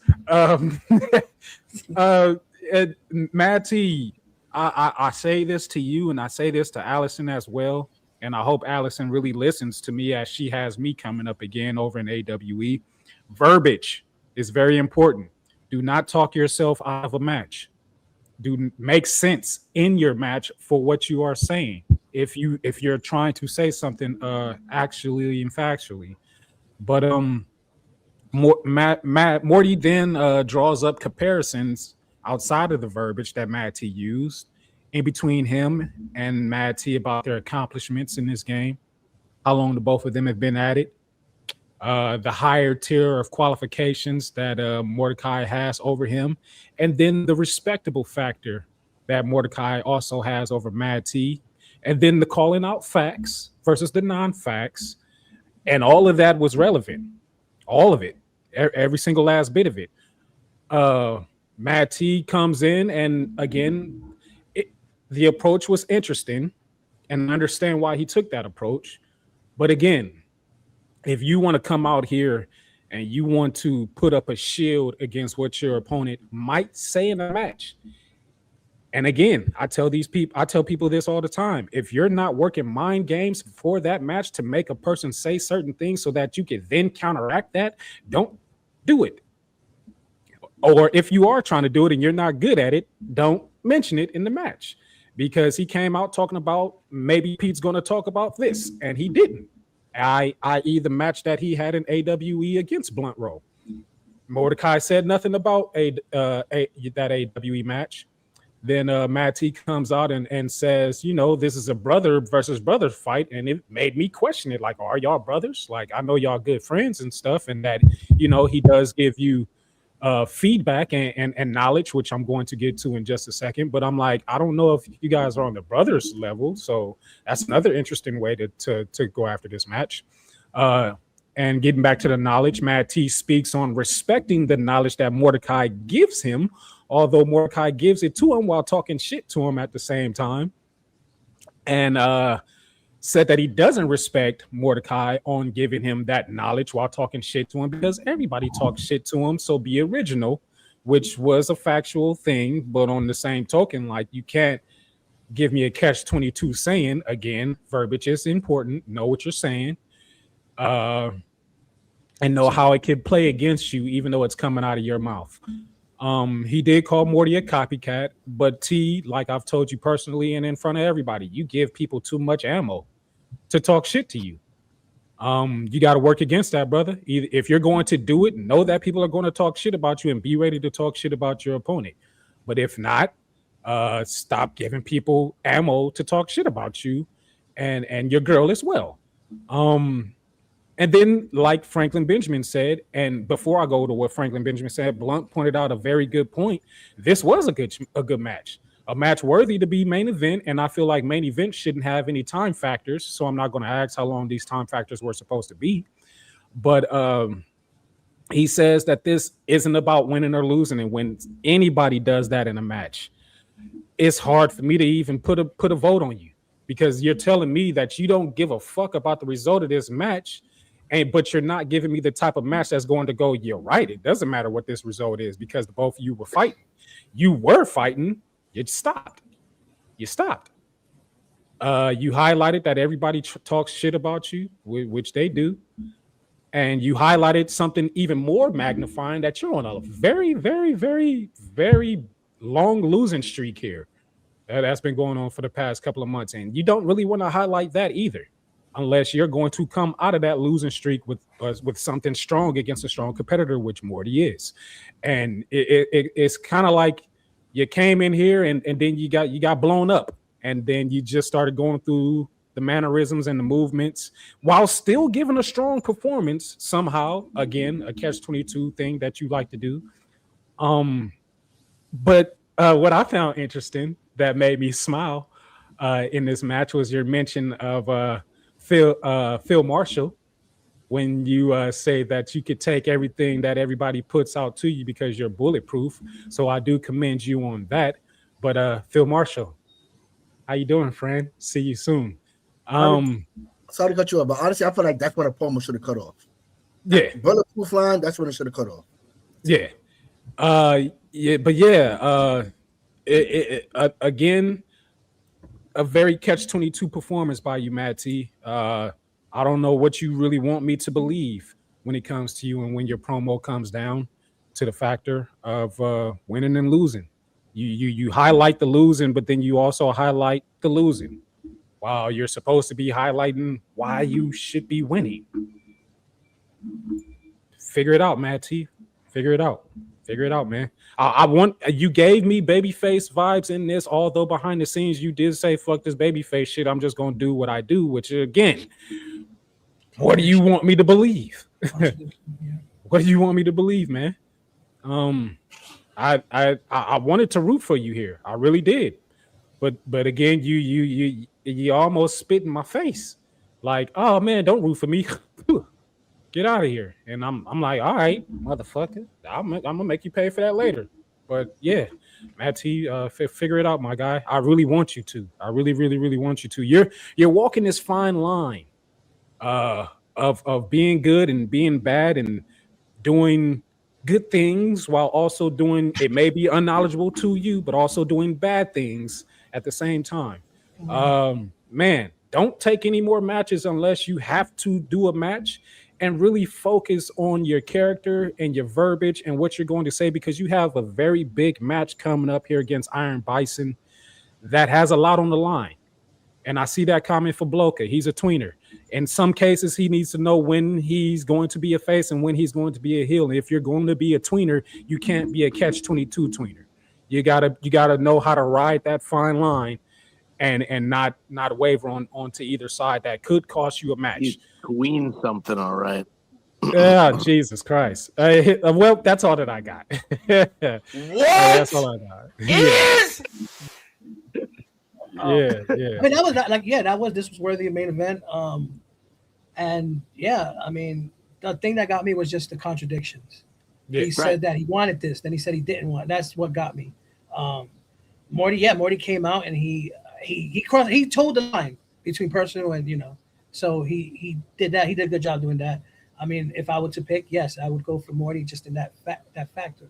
Mad T, I say this to you and I say this to Allison as well. And I hope Allison really listens to me as she has me coming up again over in AWE. Verbiage is very important. Do not talk yourself out of a match. Do make sense in your match for what you are saying. If you're trying to say something actually and factually. But Morty then draws up comparisons outside of the verbiage that Mad T used in between him and Mad T about their accomplishments in this game, how long the both of them have been at it, the higher tier of qualifications that Mordecai has over him, and then the respectable factor that Mordecai also has over Mad T, and then the calling out facts versus the non-facts, and all of that was relevant. All of it, every single last bit of it. Mad T comes in, and again, the approach was interesting, and I understand why he took that approach. But again, if you want to come out here and you want to put up a shield against what your opponent might say in a match, and again, I tell people this all the time: if you're not working mind games for that match to make a person say certain things so that you can then counteract that, don't do it. Or if you are trying to do it and you're not good at it, don't mention it in the match, because he came out talking about maybe Pete's going to talk about this, and he didn't. I.e. the match that he had in AWE against Blunt Row. Mordecai said nothing about that AWE match. Then Mad T comes out and says, this is a brother versus brother fight, and it made me question it. Like, are y'all brothers? Like, I know y'all good friends and stuff, and that, he does give you feedback and knowledge, which I'm going to get to in just a second. But I'm like, I don't know if you guys are on the brothers level. So that's another interesting way to go after this match. And getting back to the knowledge, Mad T speaks on respecting the knowledge that Mordecai gives him, although Mordecai gives it to him while talking shit to him at the same time. And said that he doesn't respect Mordecai on giving him that knowledge while talking shit to him, because everybody talks shit to him, so be original, which was a factual thing. But on the same token, like, you can't give me a catch-22 saying, again, verbiage is important, know what you're saying, and know how it could play against you, even though it's coming out of your mouth. He did call Morty a copycat, but T, like I've told you personally and in front of everybody, you give people too much ammo to talk shit to you. You got to work against that, brother. Either, if you're going to do it, know that people are going to talk shit about you and be ready to talk shit about your opponent. But if not, stop giving people ammo to talk shit about you and your girl as well. And then, like Franklin Benjamin said, and before I go to what Franklin Benjamin said, Blunt pointed out a very good point. This was a good match, a match worthy to be main event, and I feel like main event shouldn't have any time factors, so I'm not going to ask how long these time factors were supposed to be. But he says that this isn't about winning or losing, and when anybody does that in a match, it's hard for me to even put a vote on you, because you're telling me that you don't give a fuck about the result of this match, but you're not giving me the type of match that's going to go, you're right, it doesn't matter what this result is, because the both of you were fighting. You were fighting, you stopped. You highlighted that everybody talks shit about you, which they do. And you highlighted something even more magnifying, that you're on a very, very, very, very long losing streak here. That's been going on for the past couple of months. And you don't really want to highlight that either, unless you're going to come out of that losing streak with something strong against a strong competitor, which Morty is. And it's kind of like you came in here and then you got blown up. And then you just started going through the mannerisms and the movements while still giving a strong performance somehow. Again, a catch-22 thing that you like to do. But what I found interesting that made me smile in this match was your mention of Phil Marshall, when you say that you could take everything that everybody puts out to you because you're bulletproof. So I do commend you on that. But Phil Marshall, how you doing, friend? See you soon. Sorry to cut you off, but honestly, I feel like that's what a promo should have cut off. Yeah, bulletproof line. That's what it should have cut off. Yeah, again, a very catch-22 performance by you, Matt T. I don't know what you really want me to believe when it comes to you and when your promo comes down to the factor of winning and losing. You highlight the losing, but then you also highlight the losing. Wow, you're supposed to be highlighting why you should be winning. Figure it out, Matt T. Figure it out, man. I want, you gave me babyface vibes in this, although behind the scenes you did say, fuck this babyface shit, I'm just gonna do what I do, which again, what do you want me to believe? What do you want me to believe, man? I wanted to root for you here. I really did. But again, you almost spit in my face. Like, oh man, don't root for me. Get out of here. And I'm like, all right, motherfucker. I'm gonna make you pay for that later. But yeah, Matt T, figure it out, my guy. I really want you to. I really, really, really want you to. You're walking this fine line of being good and being bad and doing good things while also doing, it may be unknowledgeable to you, but also doing bad things at the same time. Man, don't take any more matches unless you have to do a match, and really focus on your character and your verbiage and what you're going to say, because you have a very big match coming up here against Iron Bison that has a lot on the line. And I see that comment for Bloka. He's a tweener. In some cases, he needs to know when he's going to be a face and when he's going to be a heel. And if you're going to be a tweener, you can't be a catch-22 tweener. You gotta know how to ride that fine line and not waver onto either side. That could cost you a match. You tween something, all right. Yeah, Jesus Christ. Well, that's all that I got. What? That's all I got. Yeah. I mean, that was like, this was worthy of main event. And yeah, I mean, the thing that got me was just the contradictions. He said that he wanted this, then he said he didn't want. That's what got me. Morty came out and he told the line between personal and so he did that. He did a good job doing that. I mean, if I were to pick, yes, I would go for Morty just in that factor.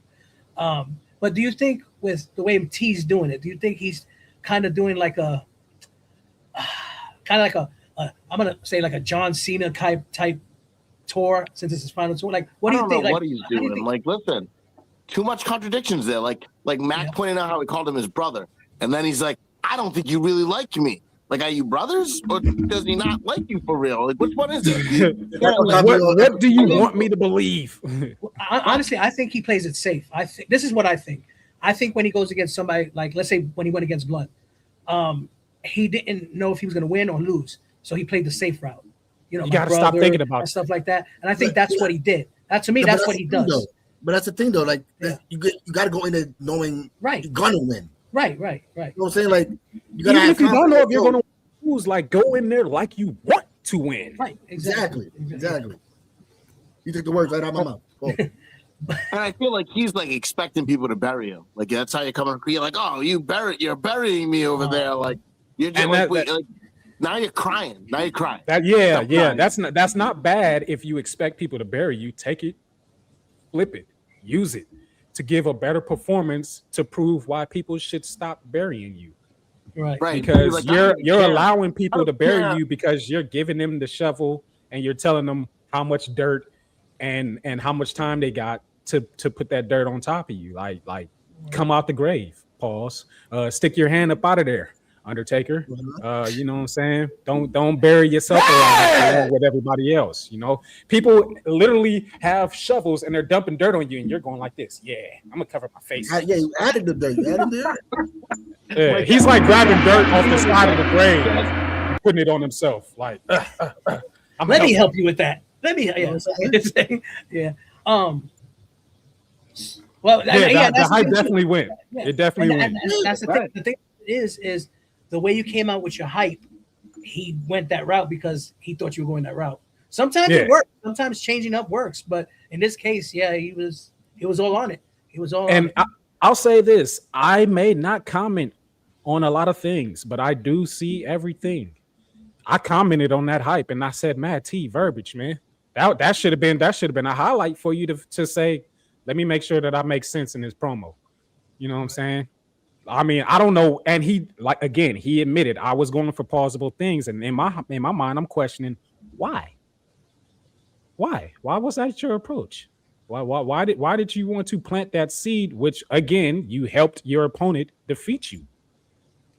But do you think with the way T's doing it, do you think he's kind of doing like I'm gonna say like a John Cena type tour, since it's his final tour? Like, what do you think? What he's doing? Like, listen, too much contradictions there. Like Matt pointed out how he called him his brother, and then he's like, I don't think you really like me. Like, are you brothers, or does he not like you for real? Like, which one is it? What do you want me to believe? Honestly, I think he plays it safe. I think this is what I think. I think when he goes against somebody, like let's say when he went against Blunt, he didn't know if he was going to win or lose, so he played the safe route. You got to stop thinking about stuff like that, and I think that's what he did. That to me, that's what he does. But that's the thing, though. Like, you got to go in there knowing you're gonna win. Right. You know what I'm saying? Like, you gotta even if you don't know if you're gonna lose, like, go in there like you want to win. Right. Exactly. You took the words right out of my mouth. And I feel like he's like expecting people to bury him. Like that's how you come. You're like, oh, you're burying me over there. Like you're just like, now you're crying. Now you're crying. That's not bad. If you expect people to bury you, take it, flip it, use it to give a better performance to prove why people should stop burying you. Right. Because like, you're allowing people to bury you because you're giving them the shovel and you're telling them how much dirt and how much time they got to put that dirt on top of you. Like come out the grave. Pause. Stick your hand up out of there, Undertaker. You know what I'm saying? Don't bury yourself along with everybody else. You know, people literally have shovels and they're dumping dirt on you, and you're going like this. Yeah, I'm gonna cover my face. Yeah, you added the dirt. You added the dirt. Yeah, he's like grabbing dirt off the side of the grave, and putting it on himself. Like, let me help you with that. Let me, yeah. Well, the hype definitely went. Yeah. It definitely went. That's the thing. The thing is the way you came out with your hype. He went that route because he thought you were going that route. Sometimes it works. Sometimes changing up works, but in this case, he was all on it. He was all. And I'll say this: I may not comment on a lot of things, but I do see everything. I commented on that hype, and I said, "Mad T verbiage, man. That should have been a highlight for you to say." Let me make sure that I make sense in this promo. You know what I'm saying? I mean, I don't know. And he admitted I was going for plausible things. And in my mind, I'm questioning why? Why was that your approach? Why did you want to plant that seed, which again, you helped your opponent defeat you?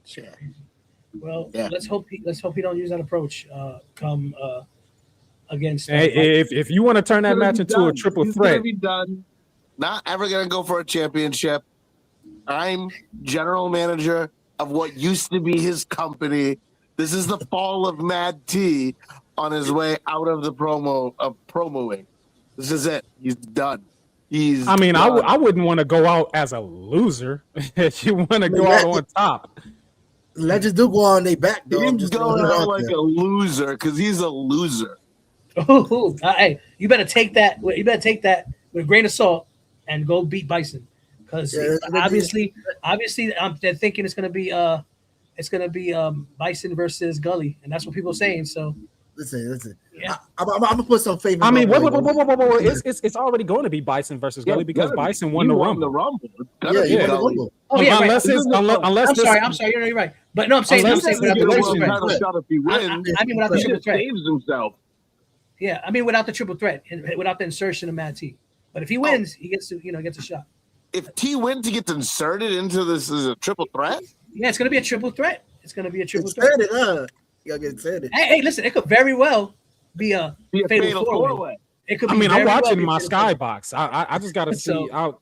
Sure. Well, let's hope he don't use that approach come against. If you want to turn that match into a triple threat, be done. Not ever gonna go for a championship. I'm general manager of what used to be his company. This is the fall of Mad T on his way out of the promoing. This is it. He's done. I wouldn't want to go out as a loser. You want to go out on top. Legends do go on their back, though. He's going out like a loser because he's a loser. Oh, hey, you better take that. You better take that with a grain of salt and go beat Bison, because obviously, they're thinking it's gonna be Bison versus Gully, and that's what people are saying. So listen. Yeah. I'm gonna put some faith. I mean, whoa. It's already going to be Bison versus Gully because Bison won the Rumble. Rumble. Oh yeah, unless I'm sorry, you're right. But no, I'm saying without the triple threat. Saves himself. Yeah, I mean without the triple threat and without the insertion of Mad T. But if he wins, he gets a shot. If T wins, he gets inserted into this as a triple threat. Yeah, it's gonna be a triple threat. Threat. You gotta get inserted. Hey, listen, it could very well be a fatal four-way. It could. I'm watching my skybox. I just gotta see out.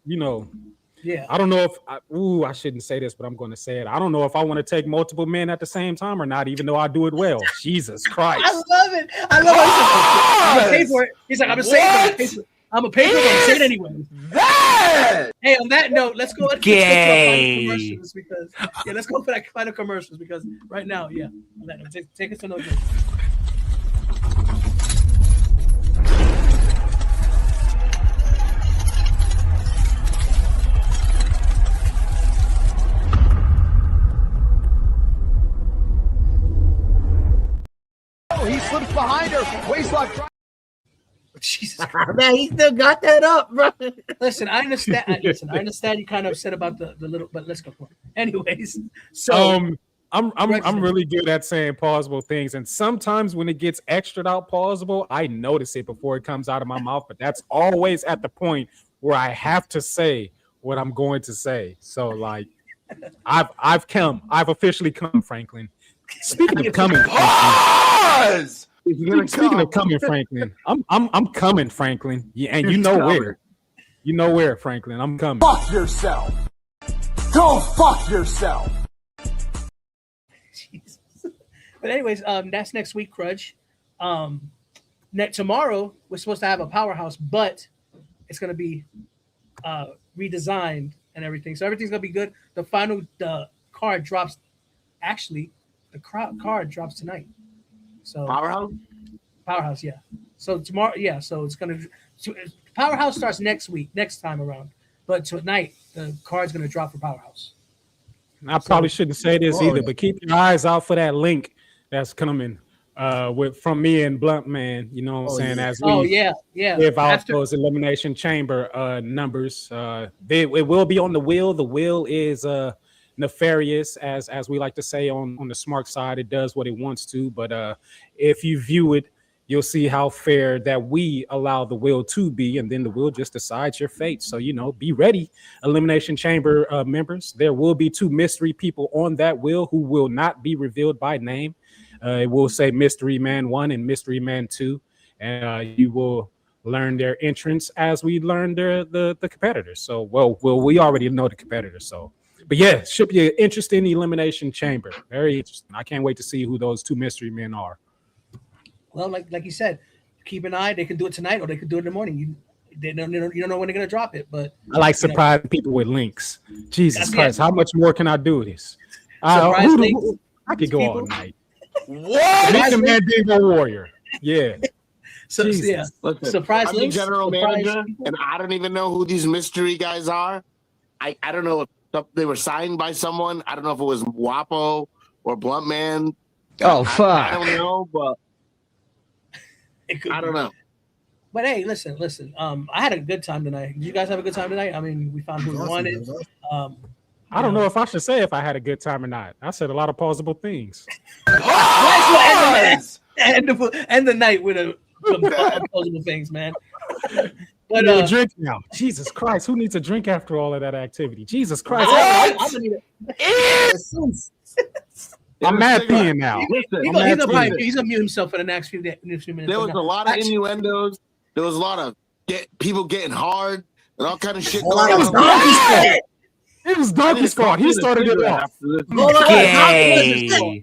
Yeah. I don't know if I shouldn't say this, but I'm going to say it. I don't know if I want to take multiple men at the same time or not, even though I do it well. Jesus Christ! I love it. I'm gonna pay for it. He's like, I'm gonna save it. I'm gonna pay for it. I'm gonna say it anyway. Hey, on that note, let's go. Let's go commercials because let's go for that final commercials because right now, take us to no good. He slips behind her. Waistlock. Jesus, man, he still got that up, bro. Listen, I understand. I understand you kind of upset about the little, but let's go for it. Anyways, so I'm really good at saying plausible things, and sometimes when it gets extra out plausible, I notice it before it comes out of my mouth. But that's always at the point where I have to say what I'm going to say. So, like, I've officially come, Franklin. Speaking of coming, Speaking of coming, Franklin, I'm coming, Franklin. Yeah, and you know where. You know where, Franklin. I'm coming. Fuck yourself. Go fuck yourself. Jesus. But anyways, that's next week, Crudge. Tomorrow we're supposed to have a powerhouse, but it's gonna be redesigned and everything. So everything's gonna be good. The card drops. Actually, the card drops tonight. So powerhouse, yeah. So tomorrow, so it's gonna Powerhouse starts next time around. But tonight, the card's going to drop for Powerhouse. I probably shouldn't say this either, but keep your eyes out for that link that's coming from me and Blunt Man. You know what I'm saying? Yeah. As we give out those Elimination Chamber numbers. It will be on the wheel. The wheel is nefarious, as we like to say on the smart side. It does what it wants to, but if you view it, you'll see how fair that we allow the will to be, and then the will just decides your fate. So, be ready, Elimination Chamber members. There will be 2 mystery people on that will who will not be revealed by name. It will say Mystery Man 1 and Mystery Man 2, and you will learn their entrance as we learn the competitors. So, we already know the competitors. So, but yeah, should be an interesting Elimination Chamber. Very interesting. I can't wait to see who those 2 mystery men are. Well, like you said, keep an eye. They can do it tonight, or they could do it in the morning. You don't know when they're gonna drop it. But I like surprising people with links. Jesus Christ, how much more can I do this? I could go all night. What? Make the Mandingo Warrior. Yeah. Listen, surprise I'm links, the general surprise manager, people. and I don't even know who these mystery guys are. I don't know if they were signed by someone. I don't know if it was Wapo or Blunt Man. Oh, fuck. I don't know, but I don't know. But hey, listen. I had a good time tonight. Did you guys have a good time tonight? I mean, we found who we wanted. I don't know if I should say if I had a good time or not. I said a lot of plausible things. End the night with some plausible things, man. But a drink now. Jesus Christ, who needs a drink after all of that activity? Jesus Christ. I'm mad peeing now. He's gonna mute himself for the next few minutes. There was a lot of innuendos. There was a lot of people getting hard and all kind of shit going on. It was Donkey's fault. He started it off. Gay.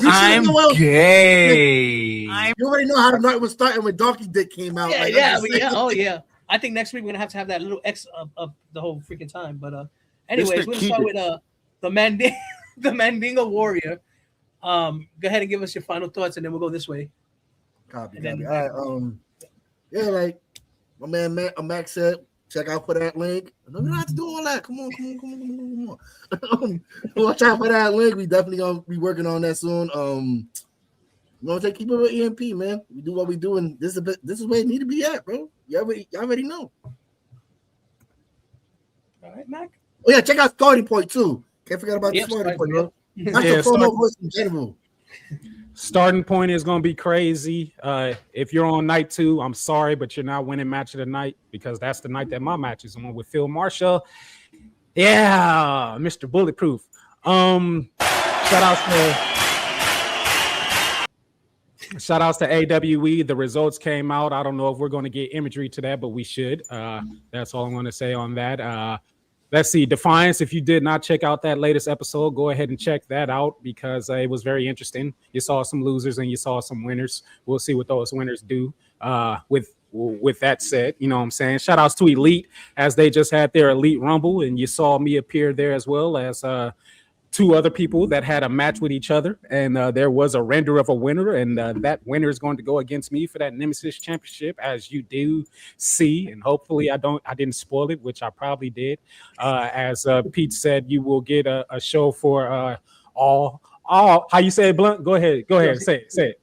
I'm gay. You already know how the night was starting when Donkey Dick came out. Oh yeah. I think next week we're gonna have that little X of the whole freaking time. But anyways, we're gonna start with the Mandingo Warrior. Go ahead and give us your final thoughts, and then we'll go this way. Copy. All right. Yeah, like my man Max said, check out for that link. No, you don't have to do all that. Come on. Watch out for that link. We definitely gonna be working on that soon. You want to keep it with EMP, man. We do what we do, and this is where it need to be at, bro. Y'all already know. All right, Mac. Oh yeah, check out Starting Point too. Can't forget about the Starting Point, bro. That's the promo voice in general. Starting Point is going to be crazy. If you're on night 2, I'm sorry, but you're not winning match of the night because that's the night that my match is on with Phil Marshall. Yeah, Mr. Bulletproof. Shout outs to AWE. The results came out. I don't know if we're going to get imagery to that, but we should. That's all I'm going to say on that. Let's see, Defiance. If you did not check out that latest episode, go ahead and check that out because it was very interesting. You saw some losers and you saw some winners. We'll see what those winners do. With that said, you know what I'm saying? Shout outs to Elite as they just had their Elite Rumble, and you saw me appear there as well as 2 other people that had a match with each other, and there was a render of a winner, and that winner is going to go against me for that Nemesis Championship, as you do see, and hopefully I didn't spoil it, which I probably did. As Pete said, you will get a show for all. How you say it, Blunt? Go ahead, say it.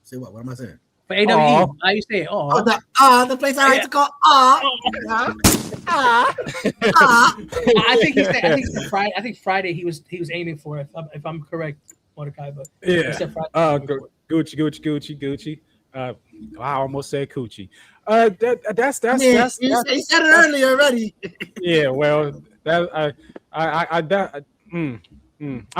Say what? What am I saying? For AWE, how you say it? The place I like to call I think Friday he was aiming for it, if I'm correct, Mordecai. But yeah, Gucci. I almost said coochie. That's he said it earlier already. Yeah, well, I'm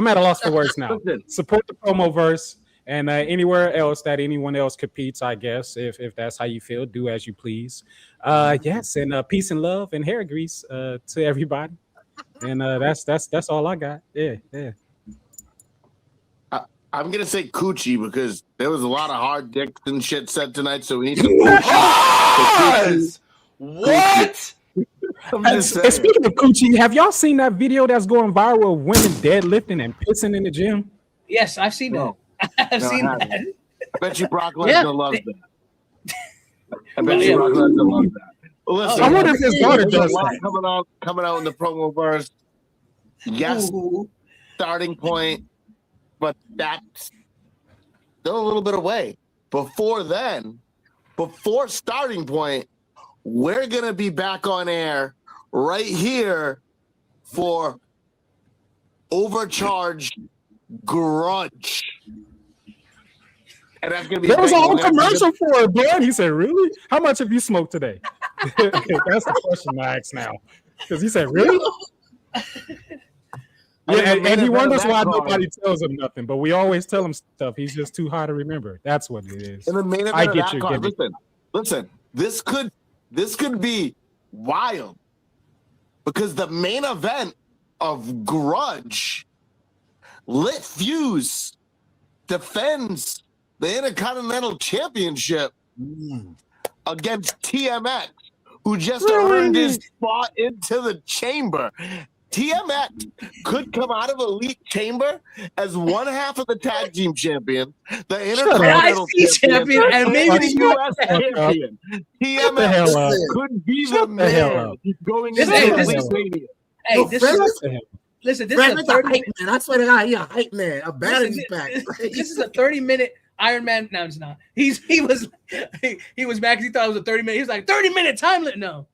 at a loss for words now. Support the promo verse. And anywhere else that anyone else competes, I guess, if that's how you feel, do as you please. Yes, and peace and love and hair grease to everybody. And that's all I got. Yeah. I'm gonna say coochie because there was a lot of hard dicks and shit said tonight, so we need to. What? And speaking of coochie, have y'all seen that video that's going viral of women deadlifting and pissing in the gym? Yes, I've seen that. I've seen that. I bet you Brock Lesnar loves that. I bet you Brock Lesnar loves that. Listen, I wonder if his daughter does that. that. Coming out in the promo burst. Yes, starting point, but that's still a little bit away. Before then, before starting point, we're going to be back on air right here for Overcharged Grudge. And that's going to be there was a whole commercial for it, bud. He said, really? How much have you smoked today? That's the question I ask now. Because he said, really? Yeah, and he wonders why nobody tells him nothing, but we always tell him stuff. He's just too high to remember. That's what it is. In the main event I of get that your card, gimmick. listen. This could be wild because the main event of Grudge, Lit Fuse defends the Intercontinental Championship against TMX, who just earned his spot into the chamber. TMX could come out of Elite Chamber as one half of the tag team champion, the Intercontinental champion, and maybe the US champion. TMX could be the man going into Elite Mania. Listen, this is a 30 hype man. I swear to God, a hype man. A battery pack. This is a 30-minute Iron Man. No, it's not. He was mad because he thought it was a 30-minute. He was like 30-minute time limit. No.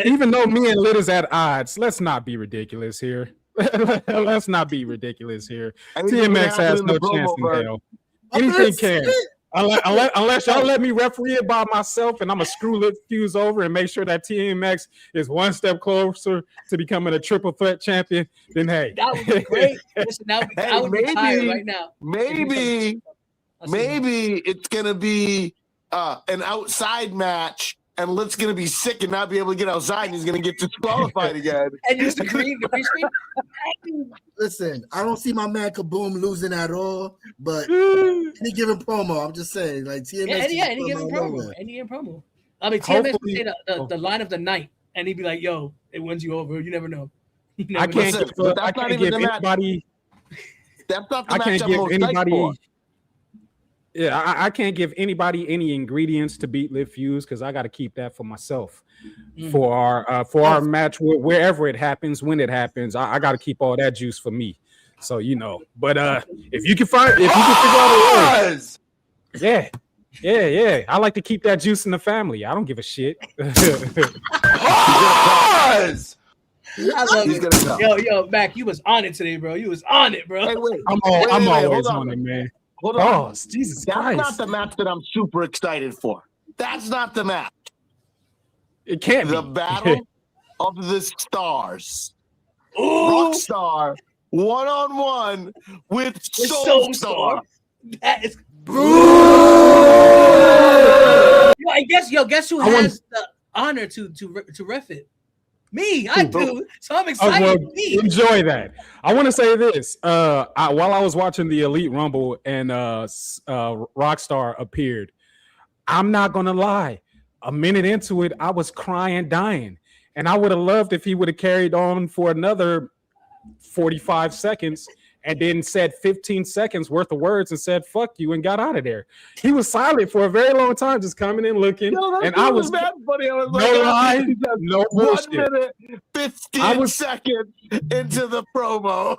Even though me and Lit is at odds, let's not be ridiculous here. Let's not be ridiculous here. TMX has no chance in hell. Anything can. Unless y'all let me referee it by myself, and I'm gonna screw Lit Fuse over and make sure that TMX is one step closer to becoming a triple threat champion, then hey. That would be great. Listen, I would be tired right now. Maybe it's gonna be an outside match, and Lit's gonna be sick and not be able to get outside, and he's gonna get disqualified again. And use the green. Listen, I don't see my man Kaboom losing at all, but any given promo, I'm just saying, like TMX. Any given promo. I mean, TMX would say the line of the night, and he'd be like, "Yo, it wins you over. You never know." I can't give anybody. That's not the match I'm most excited for. Yeah, I can't give anybody any ingredients to beat Lit Fuse because I got to keep that for myself. For our match, wherever it happens, when it happens, I got to keep all that juice for me. So but if you can figure out a way, yeah, I like to keep that juice in the family. I don't give a shit. I love it. Yo, Mac, you was on it today, bro. You was on it, bro. Hey, wait. I'm always on it, man. Hold on. Oh, Jesus That's Christ. not the match that I'm super excited for. That's not the match. It can't be. The Battle of the Stars. Rockstar one-on-one with Soulstar. That is guess who has the honor to ref it? Me, I do. So I'm excited. Enjoy that. I want to say this. While I was watching the Elite Rumble and Rockstar appeared, I'm not gonna lie. A minute into it, I was crying, dying, and I would have loved if he would have carried on for another 45 seconds and then said 15 seconds worth of words and said "fuck you" and got out of there. He was silent for a very long time, just coming in looking, and I was funny. I was no lie, no bullshit. 1 minute, 15 seconds into the promo.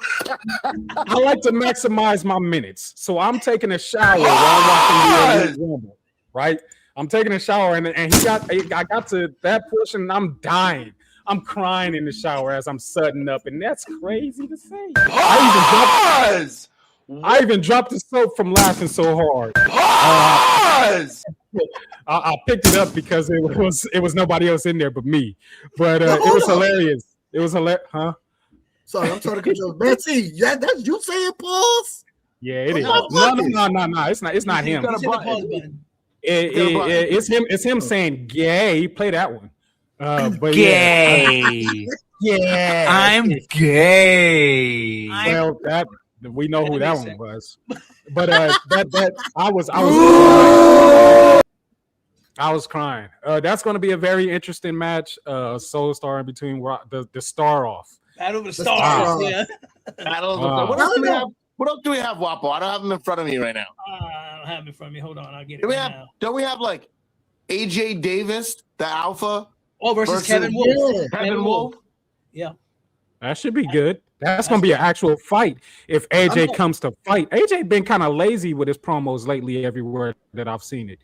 I like to maximize my minutes, so I'm taking a shower while I'm watching the Elite Rumble, right? I'm taking a shower, and I got to that portion, and I'm dying. I'm crying in the shower as I'm sutting up, and that's crazy to say. I even dropped the soap from laughing so hard. I picked it up because it was nobody else in there but me. But it was hilarious. It was hilarious, huh? Sorry, I'm trying to control. Betsy, that's you saying pause? Yeah, it is. No. It's not him. It's him saying gay. Play that one. But gay. Yeah, I'm gay. Well, that we know who that one was. But that I was crying. That's going to be a very interesting match. Soulstar in between the Star Off. Battle of the Stars. Yeah. Battle of the Stars. What else do we have, Wapo? I don't have them in front of me right now. don't have it in front of me. Hold on, I'll get it now. Don't we have like AJ Davis, the alpha? Oh, versus Kevin Wolf. Yeah. Kevin Wolf. Yeah. That should be good. That's going to be an actual fight if AJ comes to fight. AJ been kind of lazy with his promos lately everywhere that I've seen it.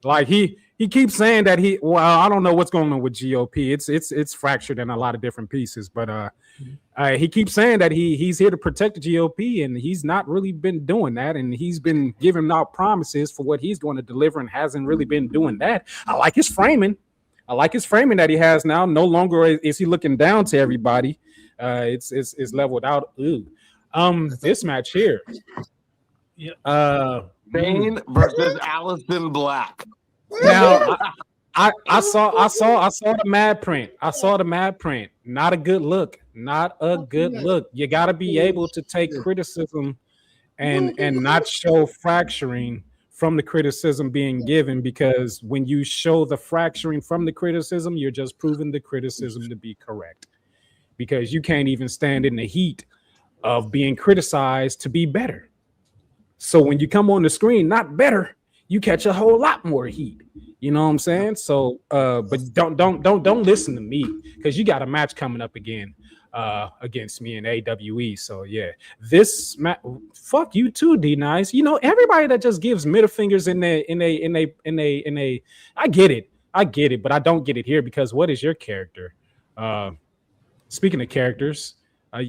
Like he keeps saying that I don't know what's going on with GOP. It's fractured in a lot of different pieces, but he keeps saying that he's here to protect the GOP, and he's not really been doing that, and he's been giving out promises for what he's going to deliver and hasn't really been doing that. I like his framing. That he has now. No longer is he looking down to everybody. It's leveled out. This match here. Bane versus Allison Black. Now I saw the mad print. I saw the mad print. Not a good look. Not a good look. You got to be able to take criticism and not show fracturing from the criticism being given, because when you show the fracturing from the criticism, you're just proving the criticism to be correct, because you can't even stand in the heat of being criticized to be better. So when you come on the screen, not better, you catch a whole lot more heat. You know what I'm saying? So, but don't listen to me, because you got a match coming up again against me in AWE. So yeah, this match. Fuck you too, D Nice. You know, everybody that just gives middle fingers in a. I get it, but I don't get it here, because what is your character? Speaking of characters.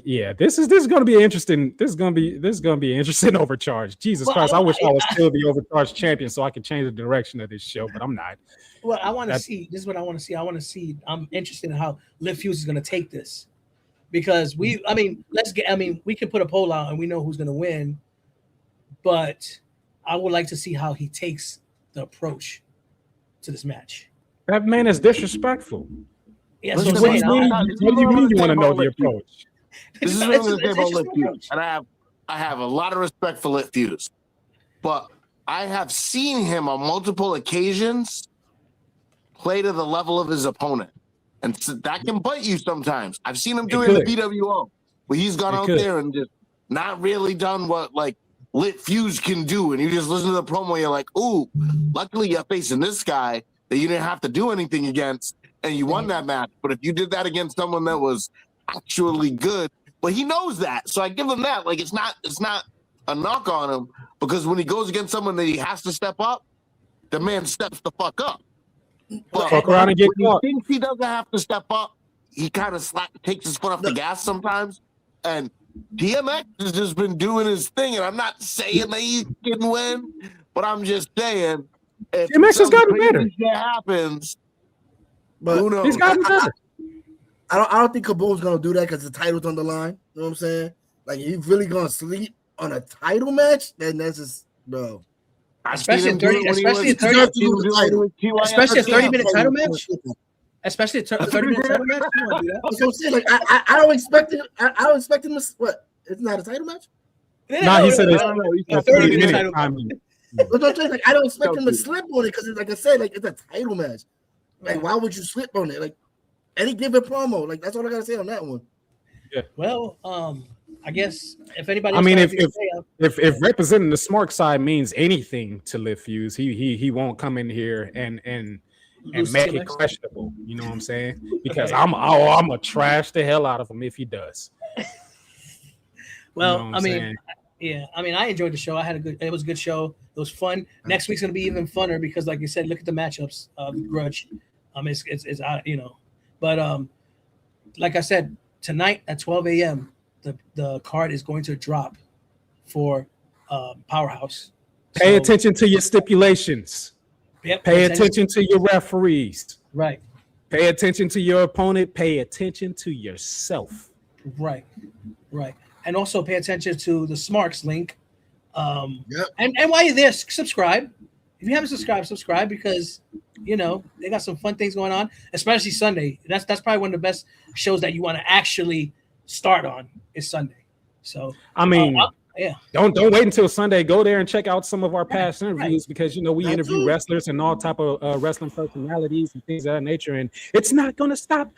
Yeah, this is going to be interesting. This is going to be interesting overcharge. Jesus Christ, I wish I was still the overcharged champion so I could change the direction of this show, but I'm not. Well, I want to see. This is what I want to see. I'm interested in how Liv Fuse is going to take this, because we can put a poll out and we know who's going to win, but I would like to see how he takes the approach to this match. That man is disrespectful. Yeah, what do you mean you want to know the approach? This is what I'm going to say about Lit Fuse. And I have a lot of respect for Lit Fuse, but I have seen him on multiple occasions play to the level of his opponent, and so that can bite you sometimes. I've seen him do it in the BWO, where he's gone out there and just not really done what like Lit Fuse can do, and you just listen to the promo, you're like, ooh, luckily you're facing this guy that you didn't have to do anything against, and you won that match. But if you did that against someone that was actually good, but he knows that, so I give him that. Like, it's not a knock on him, because when he goes against someone that he has to step up, the man steps the fuck up. But fuck around and get caught. He thinks he doesn't have to step up, he kind of takes his foot off the gas sometimes. And DMX has just been doing his thing, and I'm not saying that he can win, but I'm just saying if DMX has gotten better. Shit happens, but who knows? He's gotten better. I don't think Kaboom's gonna do that because the title's on the line. You know what I'm saying? Like, he's really gonna sleep on a title match? Then that's just, bro. Especially a 30-minute title match. Especially a 30-minute title match. That's what I'm saying. Like, I don't expect it. I don't expect him to. What? It's not a title match. No, he said it's a 30-minute time. That's what I'm saying. Like, I don't expect him to slip on it, because, like I said, like, it's a title match. Like, why would you slip on it? Like, any given promo. Like, that's all I gotta say on that one. Yeah. Well, I guess if anybody, I mean, if representing the smart side means anything to Liv Fuse, he won't come in here and make it questionable. You know what I'm saying? Because I'm gonna trash the hell out of him if he does. Well, You know I mean, yeah, I mean, I enjoyed the show. It was a good show. It was fun. Next week's gonna be even funner because, like you said, look at the matchups of Grudge. It's you know, but like I said, tonight at 12 a.m. the card is going to drop for Powerhouse. Pay attention to your stipulations. Yep, pay attention to your referees. Right. Pay attention to your opponent. Pay attention to yourself. Right. Right. And also pay attention to the Smarks link. And while you're there, subscribe. If you haven't subscribe because, you know, they got some fun things going on, especially Sunday. That's probably one of the best shows that you want to actually start on is Sunday. So I mean, yeah. Don't wait until Sunday. Go there and check out some of our past interviews because, you know, we interview wrestlers and all type of wrestling personalities and things of that nature, and it's not going to stop.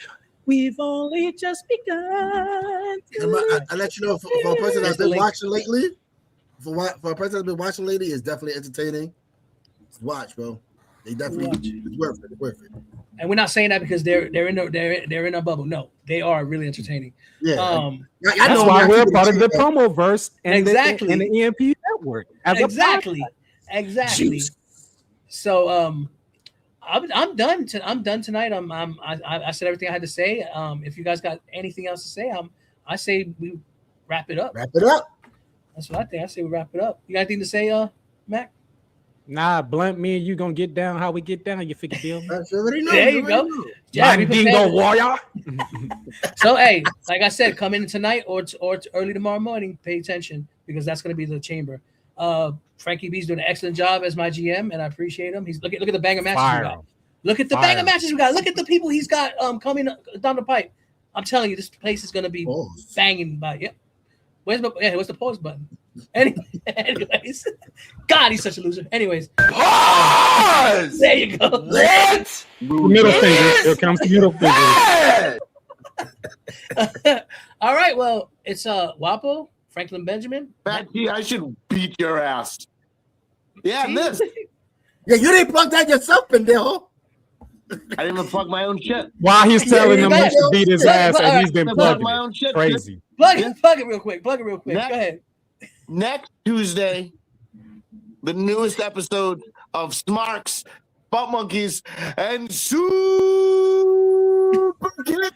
We've only just begun. I let you know for a person that's been watching lately. for a person that's been watching lately, it's definitely entertaining. Watch, bro. They definitely it's worth it. It's worth it. And we're not saying that because they're in a bubble. No, they are really entertaining. Yeah, that's why we're part of the promo verse and exactly and the EMP network. Exactly. So I'm done. I'm done tonight. I said everything I had to say. If you guys got anything else to say, I say we wrap it up. Wrap it up. That's what I think. I say we wrap it up. You got anything to say, Mac? Nah, Blunt, me and you gonna get down how we get down. You figure deal? There you go. Yeah, Dingo warrior. So hey, like I said, come in tonight or early tomorrow morning. Pay attention because that's gonna be the chamber. Frankie B's doing an excellent job as my GM, and I appreciate him. He's look at the banger matches we got. Look at the banger matches we got. Look at the people he's got coming down the pipe. I'm telling you, this place is gonna be banging. Yep. Where's the pause button? Anyways, God, he's such a loser. Anyways, pause. There you go. Let's middle finger. Here comes the middle finger. All right. Well, it's Wapo, Franklin Benjamin. Becky, I should beat your ass. Yeah, this. Yeah, you didn't plug that yourself, pendejo. I didn't even plug my own shit. While he's telling him to beat his ass, and he's been plugging my own shit. Crazy. Plug it real quick. Go ahead. Next Tuesday, the newest episode of Smarks, Butt Monkeys, and Super Kid.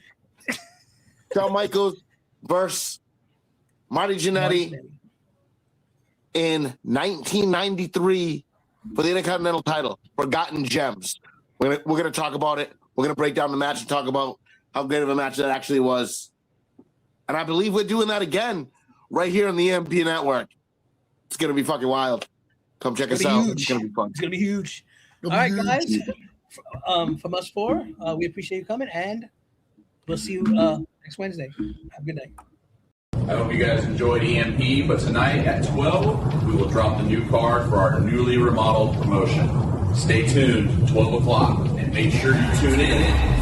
Shawn Michaels versus Marty Jannetty in 1993 for the Intercontinental title, Forgotten Gems. We're gonna talk about it. We're gonna break down the match and talk about how great of a match that actually was. And I believe we're doing that again right here on the EMP network. It's gonna be fucking wild. Come check us out. It's gonna be fun. It's gonna be huge. All right, guys. From us four, we appreciate you coming, and we'll see you next Wednesday. Have a good night. I hope you guys enjoyed EMP, but tonight at 12, we will drop the new card for our newly remodeled promotion. Stay tuned, 12 o'clock, and make sure you tune in